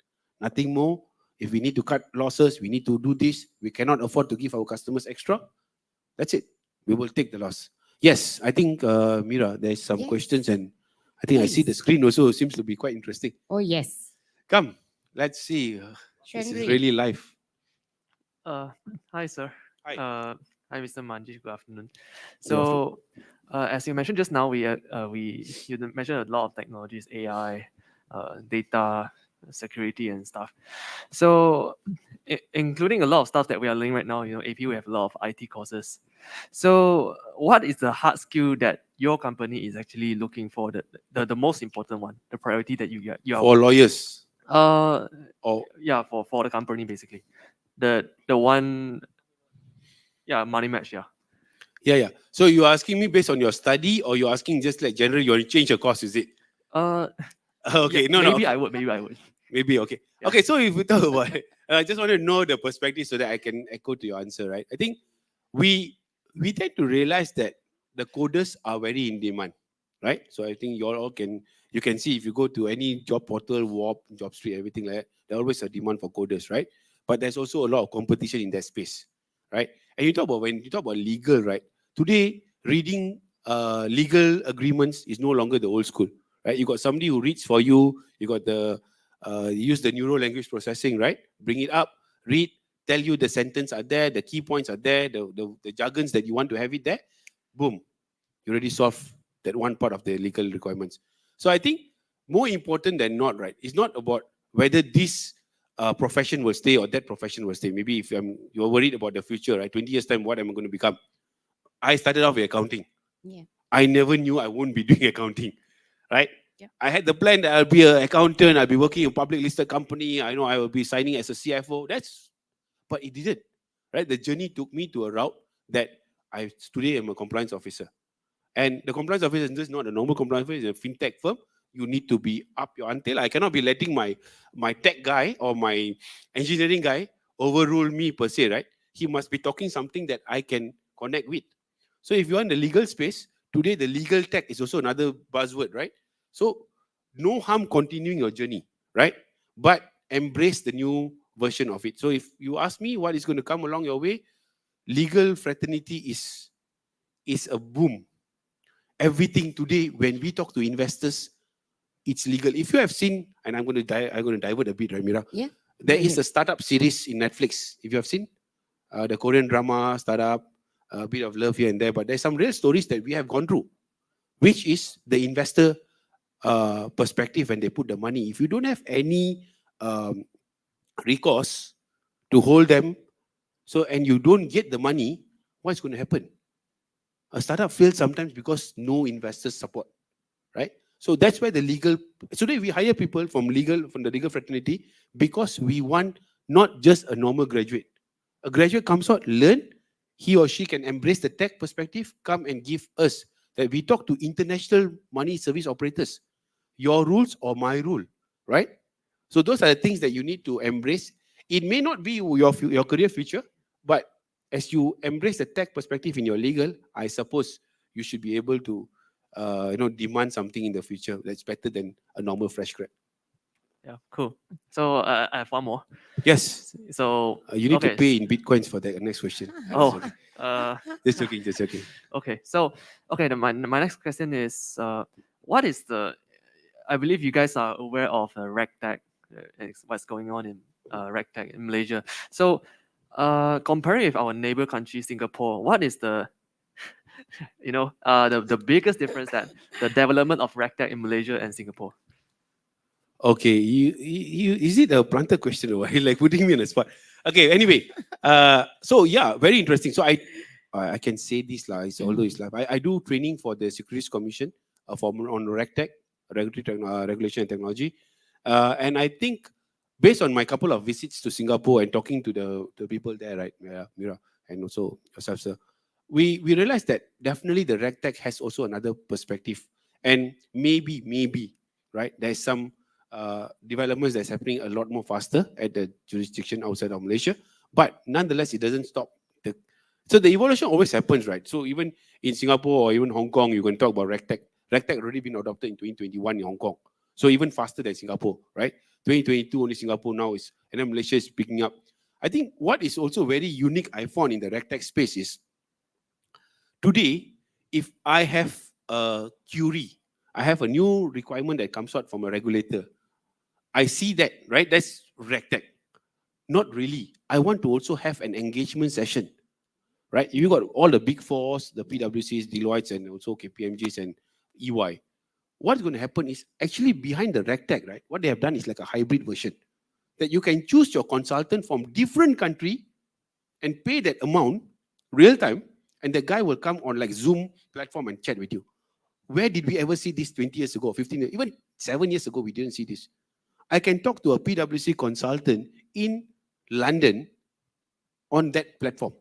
S2: Nothing more. If we need to cut losses, we need to do this. We cannot afford to give our customers extra. That's it. We will take the loss. Yes, I think, Mira, there's some
S1: Yes.
S2: questions, and I think I see the
S1: Please.
S2: screen also seems to be quite interesting.
S1: Oh yes.
S2: Come, let's see. This is
S1: Shandri.
S2: really live.
S3: Hi, sir.
S2: Hi.
S3: Hi, Mr. Manjeev. Good afternoon.
S2: Good afternoon.
S3: So, as you mentioned just now, you mentioned a lot of technologies, AI, data, security, and stuff. So, including a lot of stuff that we are learning right now. APU we have a lot of IT courses. So, what is the hard skill that your company is actually looking for? The most important one, the priority that you are
S2: For lawyers. Or
S3: Yeah, for the company basically. The one, yeah, MoneyMatch, yeah.
S2: yeah. So you're asking me based on your study, or you're asking just like generally you want to change your course, is it?
S3: Uh,
S2: Okay,
S3: yeah,
S2: no,
S3: maybe
S2: okay.
S3: I would, maybe I would.
S2: Maybe, okay.
S3: Yeah.
S2: Okay, so if we talk about it, I just want to know the perspective so that I can echo to your answer, right? I think we we tend to realize that the coders are very in demand, right? So I think you all can, you can see if you go to any job portal, Warp, JobStreet, everything like that, there's always a demand for coders, right? But there's also a lot of competition in that space, right? And you talk about, when you talk about legal, right? Today, reading legal agreements is no longer the old school, right? You got somebody who reads for you. You got the use the neural language processing, right? Bring it up, read, tell you the sentence are there, the key points are there, the jargons that you want to have it there. Boom, you already solve that one part of the legal requirements. So I think more important than not, right? It's not about whether this profession will stay or that profession will stay. Maybe if you're worried about the future, right? 20 years time, what am I going to become? I started off with accounting.
S1: Yeah.
S2: I never knew I won't be doing accounting, right?
S1: Yeah.
S2: I had the plan that I'll be an accountant, I'll be working in a public listed company. I know I will be signing as a CFO. But it didn't, right? The journey took me to a route that I today am a compliance officer. And the compliance officer is just not a normal compliance officer, it's a fintech firm. You need to be up your ante. I cannot be letting my tech guy or my engineering guy overrule me per se, right? He must be talking something that I can connect with. So if you're in the legal space, today the legal tech is also another buzzword, right? So no harm continuing your journey, right? But embrace the new version of it. So if you ask me what is going to come along your way, legal fraternity is a boom. Everything today, when we talk to investors, it's legal. If you have seen, and I'm going to divert a bit, right, Mira?
S1: Yeah.
S2: There
S1: Go
S2: is
S1: ahead.
S2: a startup series in Netflix. If you have seen the Korean drama startup, a bit of love here and there, but there's some real stories that we have gone through, which is the investor perspective when they put the money. If you don't have any recourse to hold them, so and you don't get the money, what's going to happen? A startup fails sometimes because no investors support, right? So that's why the legal. So today we hire people from the legal fraternity because we want not just a normal graduate. A graduate comes out, learn, he or she can embrace the tech perspective, come and give us that we talk to international money service operators. Your rules or my rule, right? So those are the things that you need to embrace. It may not be your career future, but as you embrace the tech perspective in your legal, I suppose you should be able to, demand something in the future that's better than a normal fresh grad.
S3: Yeah, cool. So I have one more.
S2: Yes,
S3: So
S2: you need to
S3: okay.
S2: pay in bitcoins for that next question.
S3: Oh,
S2: Just joking, just joking.
S3: okay. So okay, my next question is what is the? I believe you guys are aware of Regtech, what's going on in Regtech in Malaysia. So comparing with our neighbor country Singapore, what is the the biggest difference that the development of Regtech in Malaysia and Singapore?
S2: Okay, is it a planted question or like putting me on the spot? Okay, anyway, so yeah, very interesting. So I can say this lah. Although it's like I do training for the Securities Commission on Regtech, regulation and technology, and I think based on my couple of visits to Singapore and talking to the people there, right, Mira, and also yourself, sir, we realized that definitely the Regtech has also another perspective, and maybe right, there's some developments that's happening a lot more faster at the jurisdiction outside of Malaysia. But nonetheless, it doesn't stop. So the evolution always happens, right? So even in Singapore or even Hong Kong, you can talk about Regtech. Regtech already been adopted in 2021 in Hong Kong. So even faster than Singapore, right? 2022 only Singapore now is, and then Malaysia is picking up. I think what is also very unique I found in the Regtech space is today, if I have a query, I have a new requirement that comes out from a regulator. I see that, right? That's Regtech. Not really. I want to also have an engagement session, right? You got all the big fours, the PwCs, Deloitte, and also KPMGs and EY. What's going to happen is actually behind the Regtech, right? What they have done is like a hybrid version that you can choose your consultant from different country and pay that amount real time, and the guy will come on like Zoom platform and chat with you. Where did we ever see this 20 years ago, 15 years, even 7 years ago, we didn't see this. I can talk to a PwC consultant in London on that platform,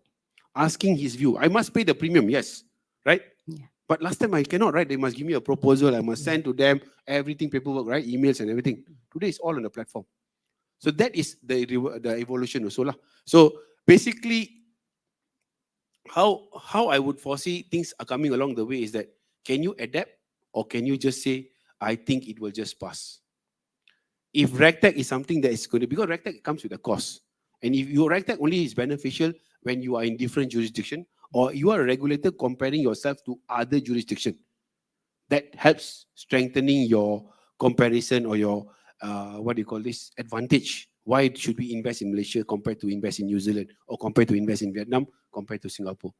S2: asking his view. I must pay the premium, yes, right?
S1: Yeah.
S2: But last time I cannot, right? They must give me a proposal. I must send to them everything, paperwork, right? Emails and everything. Today it's all on the platform. So that is the evolution also lah. So basically, how I would foresee things are coming along the way is that, can you adapt or can you just say, I think it will just pass? If Regtech is something that is going to, because Regtech comes with a cost. And if your Regtech only is beneficial when you are in different jurisdiction or you are a regulator comparing yourself to other jurisdiction. That helps strengthening your comparison or your, what do you call this, advantage. Why should we invest in Malaysia compared to invest in New Zealand or compared to invest in Vietnam compared to Singapore?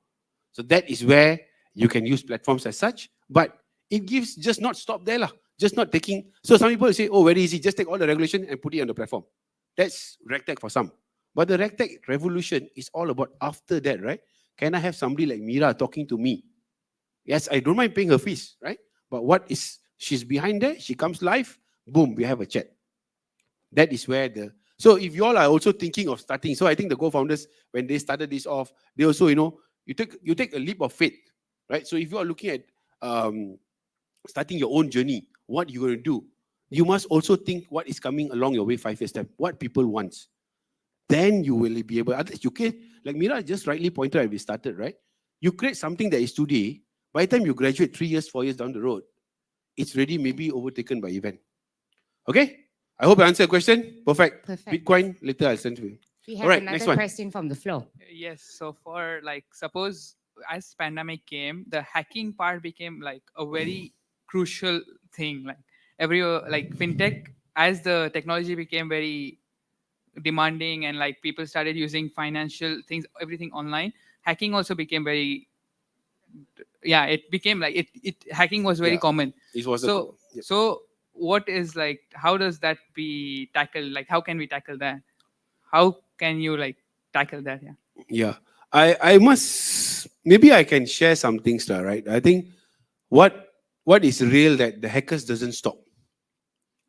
S2: So that is where you can use platforms as such, but it gives, just not stop there lah. Just not taking, so some people say, oh, very easy, just take all the regulation and put it on the platform. That's Regtech for some. But the Regtech revolution is all about after that, right? Can I have somebody like Mira talking to me? Yes, I don't mind paying her fees, right? But what is, she's behind there, she comes live, boom, we have a chat. That is where the, so if you all are also thinking of starting, so I think the co-founders, when they started this off, they also, you know, you take a leap of faith, right? So if you are looking at starting your own journey, what you're going to do, you must also think what is coming along your way 5 years time, what people want. Then you will be able, you can, like Mira just rightly pointed out, we started, right? You create something that is today, by the time you graduate 3 years, 4 years down the road, it's already maybe overtaken by event. Okay? I hope I answered the question. Perfect. Bitcoin, later I'll send to you.
S1: We have
S2: All right,
S1: another
S2: next one.
S1: question from the floor.
S4: Yes. So for like, suppose as pandemic came, the hacking part became like a very crucial thing. Like like fintech, as the technology became very demanding and like people started using financial things, everything online, hacking also became very, yeah, it became like it hacking was very
S2: Yeah.
S4: common.
S2: It was
S4: So so what is like, how does that be tackled? Like how can we tackle that? How can you like tackle that? Yeah.
S2: Yeah, I must, maybe I can share some things lah, right? I think what is real that the hackers doesn't stop,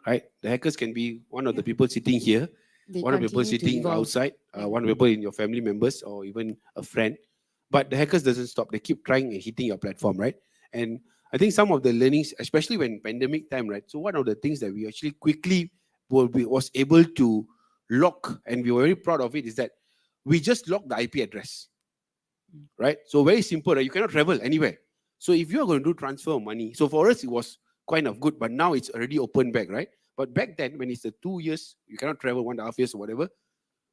S2: right? The hackers can be one of the people sitting here,
S1: They
S2: one of the people
S1: continue to
S2: sitting
S1: evolve.
S2: outside, one of the people in your family members or even a friend. But the hackers doesn't stop. They keep trying and hitting your platform, right? And I think some of the learnings, especially when pandemic time, right? So one of the things that we actually quickly was able to lock, and we were very proud of it, is that we just locked the IP address, right? So very simple, right? You cannot travel anywhere. So if you are going to do transfer of money, so for us it was kind of good, but now it's already open back, right? But back then, when it's the 2 years, you cannot travel 1.5 years or whatever,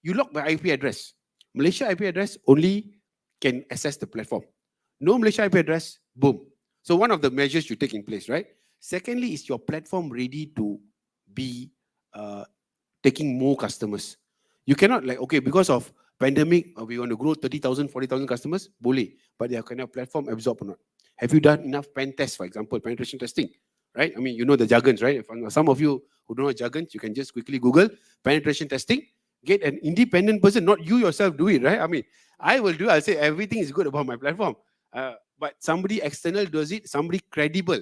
S2: you lock the IP address. Malaysia IP address only can access the platform. No Malaysia IP address, boom. So one of the measures you take in place, right? Secondly, is your platform ready to be taking more customers? You cannot like, okay, because of pandemic, we want to grow 30,000, 40,000 customers, boleh, but their kind of platform absorb or not? Have you done enough pen tests, for example, penetration testing, right? I mean, you know the jargons, right? Some of you who don't know jargons, you can just quickly Google penetration testing, get an independent person, not you yourself do it, right? I mean, I will do, I'll say everything is good about my platform. But somebody external does it, somebody credible,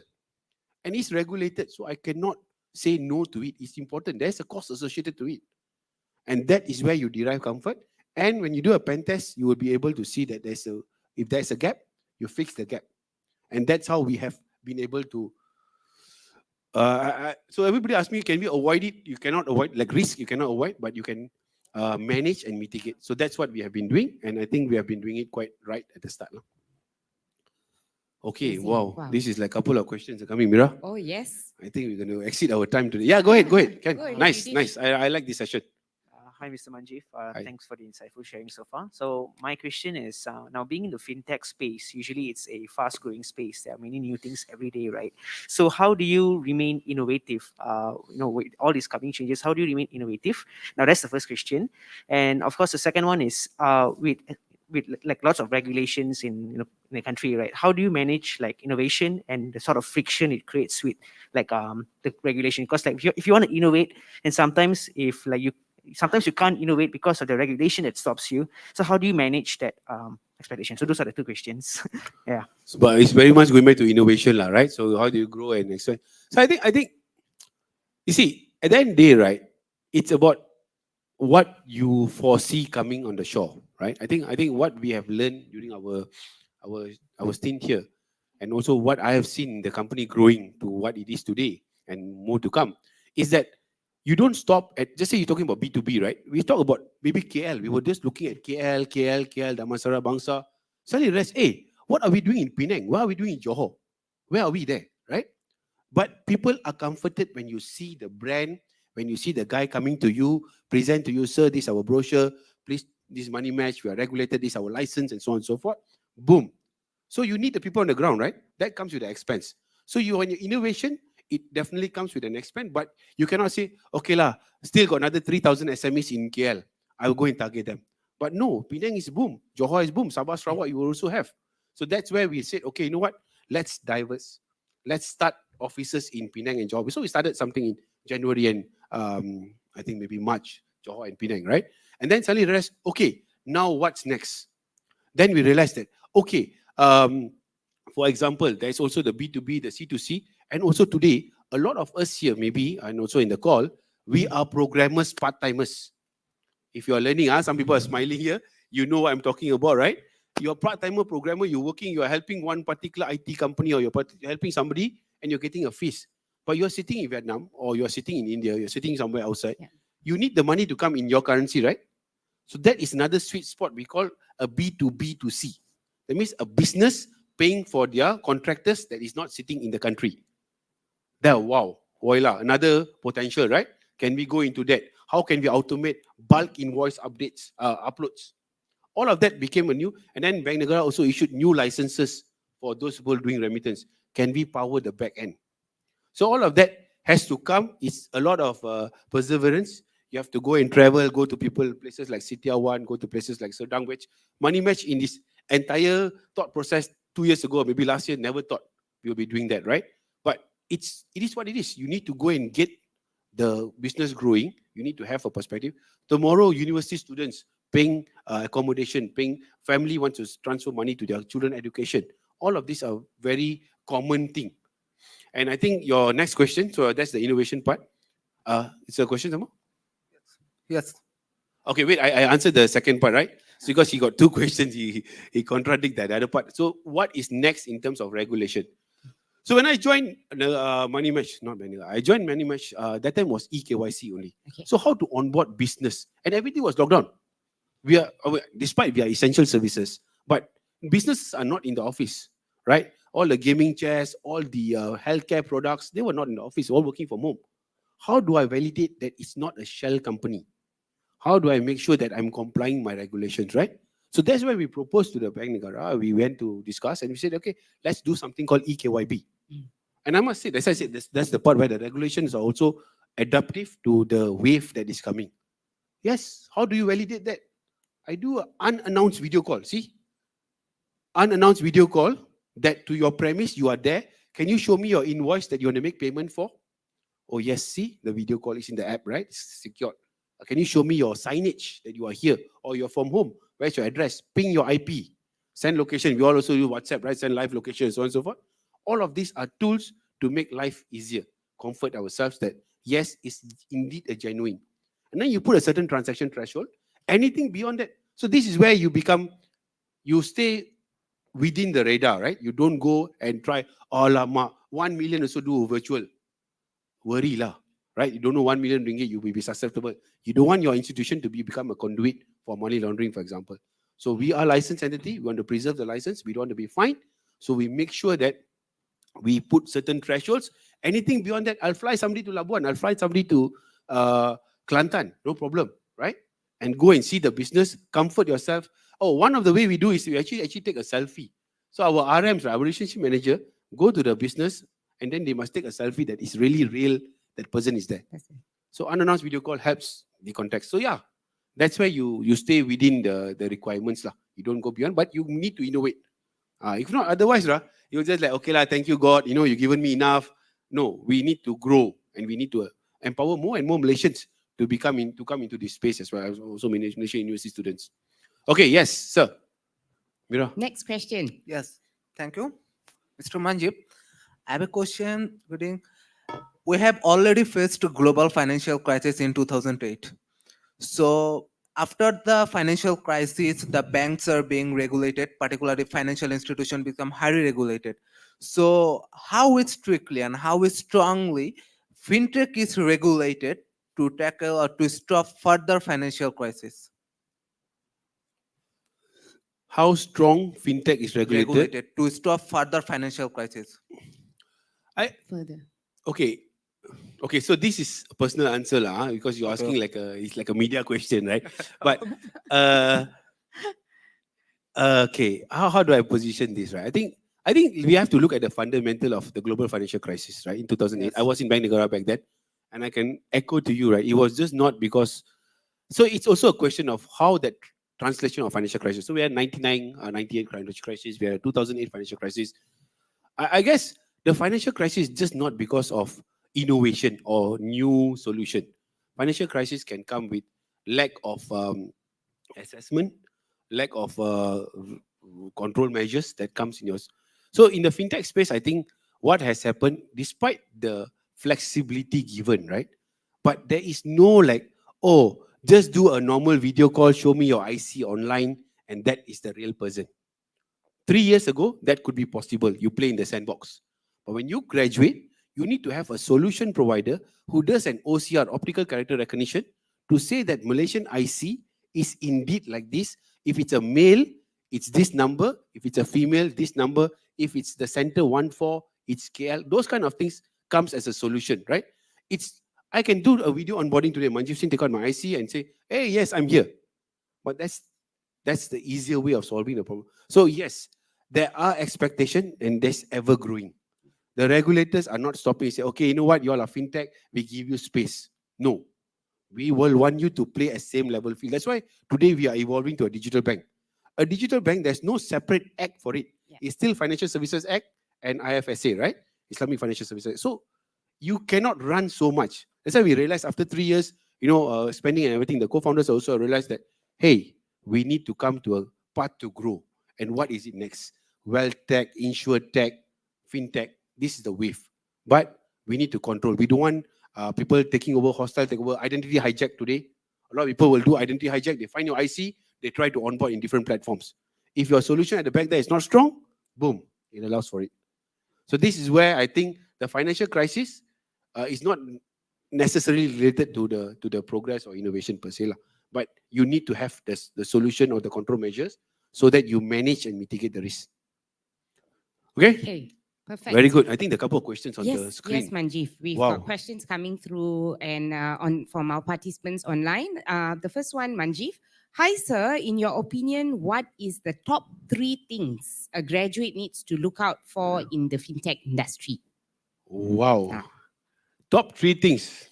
S2: and it's regulated. So I cannot say no to it. It's important. There's a cost associated to it. And that is where you derive comfort. And when you do a pen test, you will be able to see that if there's a gap, you fix the gap. And that's how we have been able to. So everybody asks me, can we avoid it? You cannot avoid, like risk, you cannot avoid, but you can manage and mitigate. So that's what we have been doing. And I think we have been doing it quite right at the start. Okay,
S1: Amazing.
S2: wow. This is like a couple of questions coming, Mira.
S1: Oh, yes.
S2: I think we're going to exceed our time today. Yeah, go ahead. Ken.
S1: Go ahead,
S2: Nice,
S1: Yudi.
S2: nice. I like this session.
S5: Hi, Mr. Manjeev.
S2: Hi.
S5: Thanks for the insightful sharing so far. So my question is, now being in the fintech space, usually it's a fast-growing space. There are many new things every day, right? So how do you remain innovative? With all these coming changes, how do you remain innovative? Now that's the first question, and of course the second one is with like lots of regulations in the country, right? How do you manage like innovation and the sort of friction it creates with like the regulation? Because like if you want to innovate, and sometimes sometimes you can't innovate because of the regulation that stops you. So how do you manage that expectation? So those are the two questions. Yeah.
S2: So, but it's very much going back to innovation, right? So how do you grow and expand? So I think you see, at the end of the day, right? it's about what you foresee coming on the shore, right? I think what we have learned during our stint here, and also what I have seen the company growing to what it is today and more to come, is that you don't stop at, just say you're talking about B2B, right? We talk about maybe KL. We were just looking at KL, Damansara, Bangsa. Suddenly realize, hey, what are we doing in Penang? What are we doing in Johor? Where are we there, right? But people are comforted when you see the brand, when you see the guy coming to you, present to you, sir, this is our brochure, please, this is MoneyMatch, we are regulated, this is our license, and so on and so forth. Boom. So you need the people on the ground, right? That comes with the expense. So you, on your innovation, it definitely comes with an expense, but you cannot say, okay lah, still got another 3,000 SMEs in KL. I will go and target them. But no, Penang is boom, Johor is boom, Sabah, Sarawak you will also have. So that's where we said, okay, you know what? Let's diverse. Let's start offices in Penang and Johor. So we started something in January and I think maybe March, Johor and Penang, right? And then suddenly realized, okay, now what's next? Then we realized that, okay, for example, there's also the B2B, the C2C, and also today, a lot of us here maybe, and also in the call, we are programmers, part-timers. If you are learning, some people are smiling here, you know what I'm talking about, right? You're a part-timer programmer, you're working, you're helping one particular IT company or you're helping somebody and you're getting a fees. But you're sitting in Vietnam or you're sitting in India, you're sitting somewhere outside. Yeah. You need the money to come in your currency, right? So that is another sweet spot we call a B2B2C. That means a business paying for their contractors that is not sitting in the country. There, wow, voila, another potential, right? Can we go into that? How can we automate bulk invoice updates, uploads? All of that became a new, and then Bank Negara also issued new licenses for those people doing remittance. Can we power the back end? So all of that has to come. It's a lot of perseverance. You have to go and travel, go to places like Sitiawan, go to places like Serdang, which MoneyMatch in this entire thought process 2 years ago, maybe last year, never thought we will be doing that, right? But it is what it is. You need to go and get the business growing. You need to have a perspective. Tomorrow, university students paying accommodation, paying family wants to transfer money to their children education. All of these are very common thing. And I think your next question, so that's the innovation part. It's a question, Samo?
S6: Yes.
S2: Okay, wait, I answered the second part, right? So because he got two questions, he contradicted that other part. So what is next in terms of regulation? So when I joined MoneyMatch, not MoneyMatch, I joined MoneyMatch, that time was eKYC only. Okay. So how to onboard business? And everything was locked down. Despite we are essential services, but businesses are not in the office, right? All the gaming chairs, all the healthcare products, they were not in the office, all working from home. How do I validate that it's not a shell company? How do I make sure that I'm complying my regulations, right? So that's why we proposed to the Bank Negara. We went to discuss and we said, okay, let's do something called EKYB. And I must say, as I said, that's the part where the regulations are also adaptive to the wave that is coming. Yes, how do you validate that? I do an unannounced video call. See? Unannounced video call that to your premise, you are there. Can you show me your invoice that you want to make payment for? Oh, yes, see? The video call is in the app, right? It's secured. Can you show me your signage that you are here or you're from home? Where's your address? Ping your IP. Send location. We all also use WhatsApp, right? Send live location, so on and so forth. All of these are tools to make life easier. Comfort ourselves that, yes, it's indeed a genuine. And then you put a certain transaction threshold. Anything beyond that. So this is where you stay within the radar, right? You don't go and try, oh lama, 1 million also do virtual. Worry lah, right? You don't know 1 million ringgit, you will be susceptible. You don't want your institution to become a conduit for money laundering, for example. So we are a licensed entity. We want to preserve the license. We don't want to be fined. So we make sure that we put certain thresholds. Anything beyond that, I'll fly somebody to Labuan. I'll fly somebody to Kelantan. No problem, right? And go and see the business, comfort yourself. Oh, one of the way we do is we actually take a selfie. So our RMs, our relationship manager, go to the business and then they must take a selfie that is really real, that person is there. So unannounced video call helps the context. So yeah, that's where you stay within the requirements. You don't go beyond, but you need to innovate. If not, otherwise, you're just like, okay, thank you, God, you've given me enough. No, we need to grow and we need to empower more and more Malaysians to come into this space as well. Also Malaysian university students. Okay, yes, sir. Mira.
S1: Next question.
S6: Yes, thank you. Mr. Manjeev, I have a question regarding we have already faced a global financial crisis in 2008. So after the financial crisis, the banks are being regulated, particularly financial institutions become highly regulated. So how strictly and how strongly fintech is regulated to tackle or to stop further financial crisis?
S2: How strong fintech is regulated?
S6: Regulated to stop further financial crisis.
S1: Further.
S2: Okay. Okay, so this is a personal answer lah, because you're asking like it's like a media question, right? But okay, how do I position this, right? I think we have to look at the fundamental of the global financial crisis, right? In 2008, I
S6: Yes.
S2: was in Bank Negara back then, and I can echo to you, right? It was just not because. So it's also a question of how that translation of financial crisis. So we had 99, 98 financial crisis. We had 2008 financial crisis. I guess the financial crisis is just not because of innovation or new solution. Financial crisis can come with lack of assessment, lack of control measures that comes in yours. So in the fintech space, I think what has happened, despite the flexibility given, right? But there is no like, oh, just do a normal video call, show me your IC online, and that is the real person. 3 years ago, that could be possible. You play in the sandbox. But when you graduate, you need to have a solution provider who does an OCR, optical character recognition, to say that Malaysian IC is indeed like this. If it's a male, it's this number. If it's a female, this number. If it's the center 14, it's KL. Those kind of things comes as a solution, right? I can do a video onboarding today. Manjeev Singh take out my IC and say, hey, yes, I'm here. But that's the easier way of solving the problem. So yes, there are expectations and there's ever growing. The regulators are not stopping and say, okay, you know what, you all are fintech, we give you space. No, we will want you to play a same level field. That's why today we are evolving to a digital bank. A digital bank, there's no separate act for it.
S1: Yeah.
S2: It's still Financial Services Act and IFSA, right? Islamic Financial Services. So you cannot run so much. That's why we realized after 3 years, spending and everything, the co-founders also realized that, hey, we need to come to a path to grow. And what is it next? Wealth tech, insure tech, fintech. This is the wave. But we need to control. We don't want people taking over, hostile takeover, identity hijack today. A lot of people will do identity hijack. They find your IC, they try to onboard in different platforms. If your solution at the back there is not strong, boom, it allows for it. So this is where I think the financial crisis is not necessarily related to the progress or innovation per se, but you need to have the solution or the control measures so that you manage and mitigate the risk. Okay?
S1: Okay, perfect.
S2: Very good. I think the couple of questions on the screen.
S1: Yes, Manjeev. We've
S2: Wow.
S1: got questions coming through and from our participants online. The first one, Manjeev. Hi, sir. In your opinion, what is the top 3 things a graduate needs to look out for in the fintech industry?
S2: Wow. Top 3 things.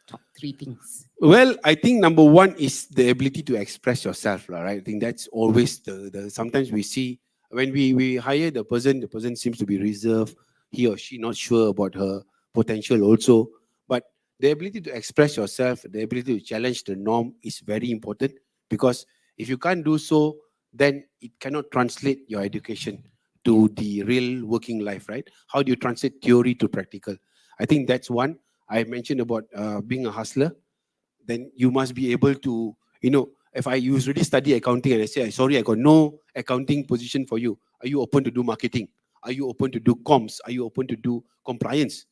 S1: Top 3 things.
S2: Well, I think number 1 is the ability to express yourself, right? I think that's always the sometimes we see when we hire the person seems to be reserved, he or she not sure about her potential also. But the ability to express yourself, the ability to challenge the norm is very important, because if you can't do so, then it cannot translate your education to the real working life, right? How do you translate theory to practical? I think that's one. I mentioned about being a hustler. Then you must be able to, if I usually study accounting and I say, sorry, I got no accounting position for you. Are you open to do marketing? Are you open to do comms? Are you open to do compliance?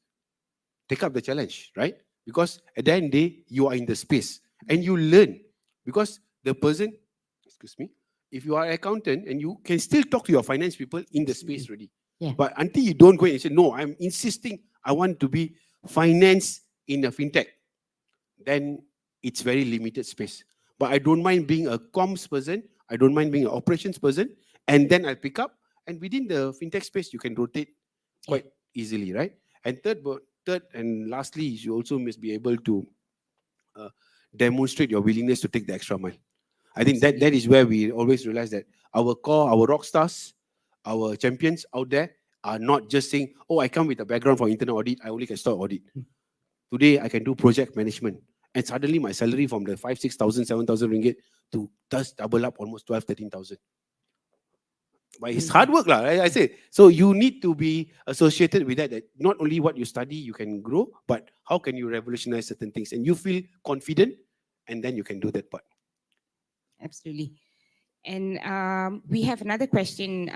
S2: Take up the challenge, right? Because at the end of the day, you are in the space and you learn. Because the person, if you are an accountant and you can still talk to your finance people in the space already.
S1: Yeah.
S2: But until you don't go and say, no, I'm insisting, I want to be finance in a fintech, then it's very limited space. But I don't mind being a comms person, I don't mind being an operations person, and then I'll pick up. And within the fintech space, you can rotate quite easily, right? And third and lastly, you also must be able to demonstrate your willingness to take the extra mile. I think that is where we always realize that our core, our rock stars, our champions out there are not just saying, oh, I come with a background for internal audit, I only can start audit. Today, I can do project management. And suddenly my salary from the 5,000, 6,000, 7,000 ringgit to just double up almost 12,000, 13,000. by his hard work lah. I say so. You need to be associated with that. That not only what you study you can grow, but how can you revolutionize certain things, and you feel confident, and then you can do that part.
S1: Absolutely. And we have another question,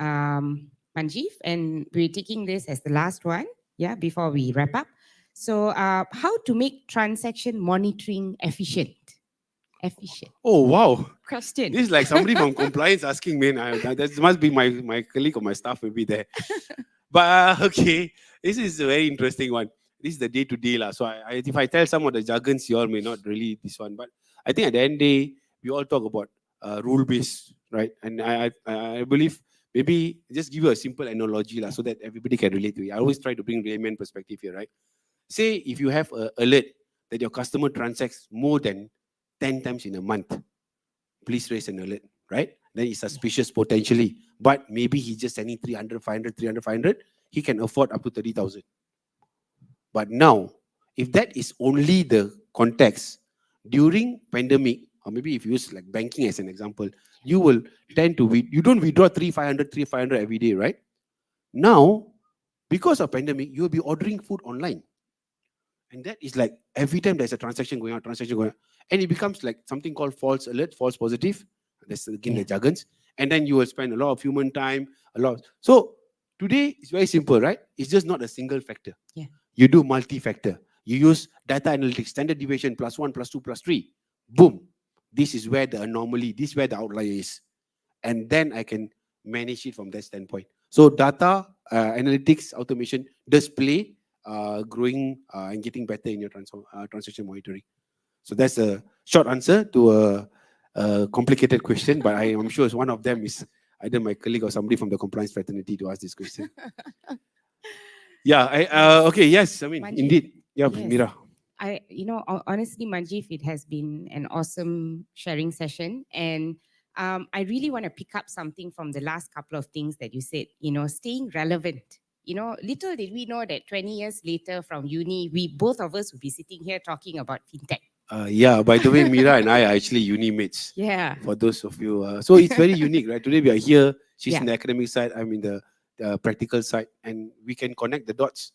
S1: Manjeev, and we're taking this as the last one, yeah, before we wrap up. So, how to make transaction monitoring efficient? Efficient
S2: Oh wow,
S1: question.
S2: this is like somebody from compliance asking me. That must be my colleague or my staff will be there. But okay, this is a very interesting one. This is the day to day lah. So if I tell some of the jargons, you all may not really this one. But I think at the end of the day, we all talk about rule based, right? And I believe maybe just give you a simple analogy lah, so that everybody can relate to it. I always try to bring layman perspective here, right? Say if you have an alert that your customer transacts more than 10 times in a month, please raise an alert, right? Then it's suspicious potentially, but maybe he's just sending 300, 500, 300, 500. He can afford up to 30,000. But now, if that is only the context during pandemic, or maybe if you use like banking as an example, you will tend to you don't withdraw 300, 500 every day, right? Now, because of pandemic, you will be ordering food online. And that is like every time there's a transaction going on, and it becomes like something called false alert, false positive. That's again the jargons. And then you will spend a lot of human time, a lot. So today it's very simple, right? It's just not a single factor.
S1: Yeah.
S2: You do multi-factor. You use data analytics, standard deviation, +1, +2, +3. Boom. This is where the anomaly, this is where the outlier is. And then I can manage it from that standpoint. So data analytics, automation does play growing and getting better in your transaction monitoring. So that's a short answer to a complicated question, but I'm sure one of them is either my colleague or somebody from the compliance fraternity to ask this question. Yeah, okay, yes, I mean,
S1: Manjeev.
S2: indeed. Yeah,
S1: Yes.
S2: Mira.
S1: Honestly, Manjeev, it has been an awesome sharing session. And I really want to pick up something from the last couple of things that you said, staying relevant. Little did we know that 20 years later from uni, both of us would be sitting here talking about fintech.
S2: Yeah, by the way, Mira and I are actually uni mates.
S1: Yeah.
S2: For those of you. So it's very unique, right? Today we are here. She's in
S1: Yeah.
S2: the academic side. I'm in the practical side. And we can connect the dots.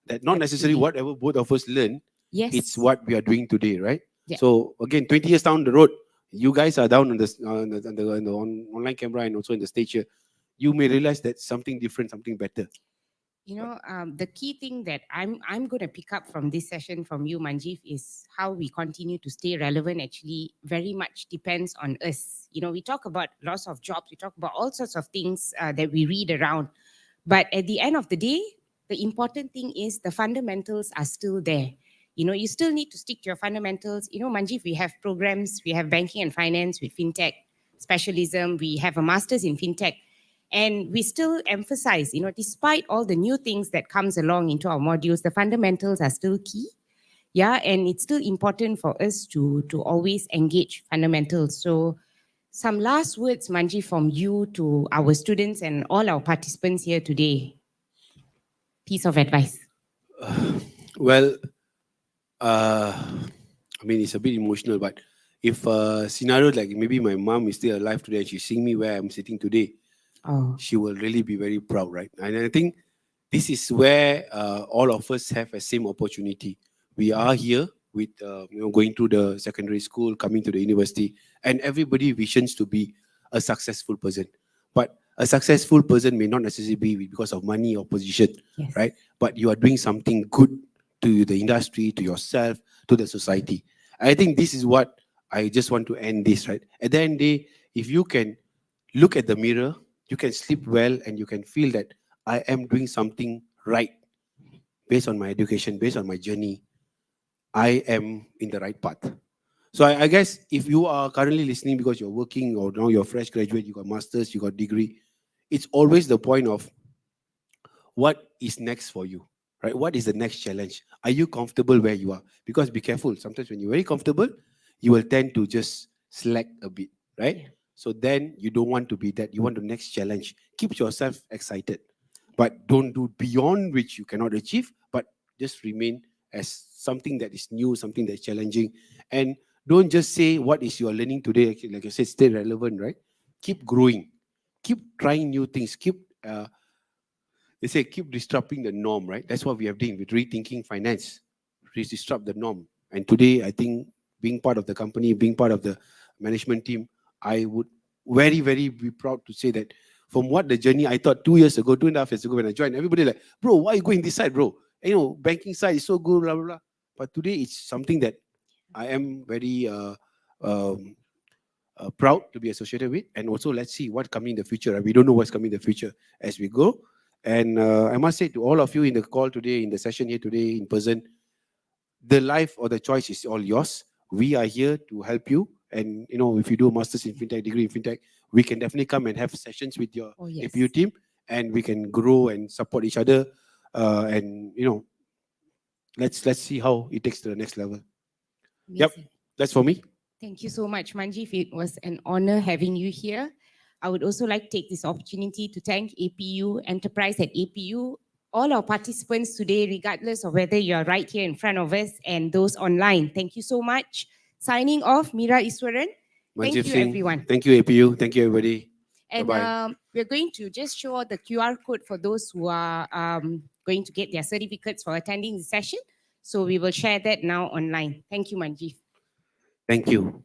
S2: That not necessarily
S1: Absolutely.
S2: whatever both of us learn,
S1: Yes.
S2: it's what we are doing today, right?
S1: Yeah.
S2: So again, 20 years down the road, you guys are down on the online camera and also in the stage here. You may realize that something different, something better.
S1: The key thing that I'm going to pick up from this session from you, Manjeev, is how we continue to stay relevant actually very much depends on us. We talk about loss of jobs, we talk about all sorts of things that we read around. But at the end of the day, the important thing is the fundamentals are still there. You still need to stick to your fundamentals. Manjeev, we have programs, we have banking and finance with fintech specialism, we have a master's in fintech. And we still emphasize, despite all the new things that comes along into our modules, the fundamentals are still key. Yeah, and it's still important for us to always engage fundamentals. So some last words, Manjeev, from you to our students and all our participants here today. Piece of advice.
S2: Well, I mean, it's a bit emotional, but if scenario like maybe my mom is still alive today and she's seeing me where I'm sitting today, she will really be very proud, right? And I think this is where all of us have a same opportunity. We are here with going to the secondary school, coming to the university, and everybody visions to be a successful person. But a successful person may not necessarily be because of money or position,
S1: Yes.
S2: right? But you are doing something good to the industry, to yourself, to the society. I think this is what I just want to end this, right? At the end of the day, if you can look at the mirror, you can sleep well and you can feel that I am doing something right based on my education, based on my journey. I am in the right path. So I guess if you are currently listening because you're working or now you're a fresh graduate, you got masters, you got degree, it's always the point of what is next for you, right? What is the next challenge? Are you comfortable where you are? Because be careful. Sometimes when you're very comfortable, you will tend to just slack a bit, right?
S1: Yeah.
S2: So then you don't want to be that. You want the next challenge. Keep yourself excited, but don't do beyond which you cannot achieve, but just remain as something that is new, something that's challenging. And don't just say what is you're learning today. Like I said, stay relevant, right? Keep growing. keep trying new things, they say keep disrupting the norm, right? That's what we have done with rethinking finance, disrupt the norm. And today, I think being part of the company, being part of the management team, I would very, very be proud to say that from what the journey I thought 2 years ago, 2.5 years ago when I joined, everybody like, bro, why are you going this side, bro? And, banking side is so good, blah, blah, blah. But today it's something that I am very proud to be associated with. And also, let's see what's coming in the future. We don't know what's coming in the future as we go. And I must say to all of you in the call today, in the session here today in person, the life or the choice is all yours. We are here to help you. And, if you do a master's in fintech, degree in fintech, we can definitely come and have sessions with your APU team, and we can grow and support each other. And, let's see how it takes to the next level. Yep,
S1: Amazing.
S2: that's for me.
S1: Thank you so much, Manjeev. It was an honor having you here. I would also like to take this opportunity to thank APU, Enterprise at APU, all our participants today, regardless of whether you're right here in front of us and those online. Thank you so much. Signing off, Mira Iswaran. Thank
S2: Manjeev
S1: you,
S2: Singh.
S1: everyone.
S2: Thank you, APU. Thank you, everybody.
S1: And
S2: Bye-bye.
S1: we're going to just show the QR code for those who are going to get their certificates for attending the session. So we will share that now online. Thank you, Manjeev.
S2: Thank you.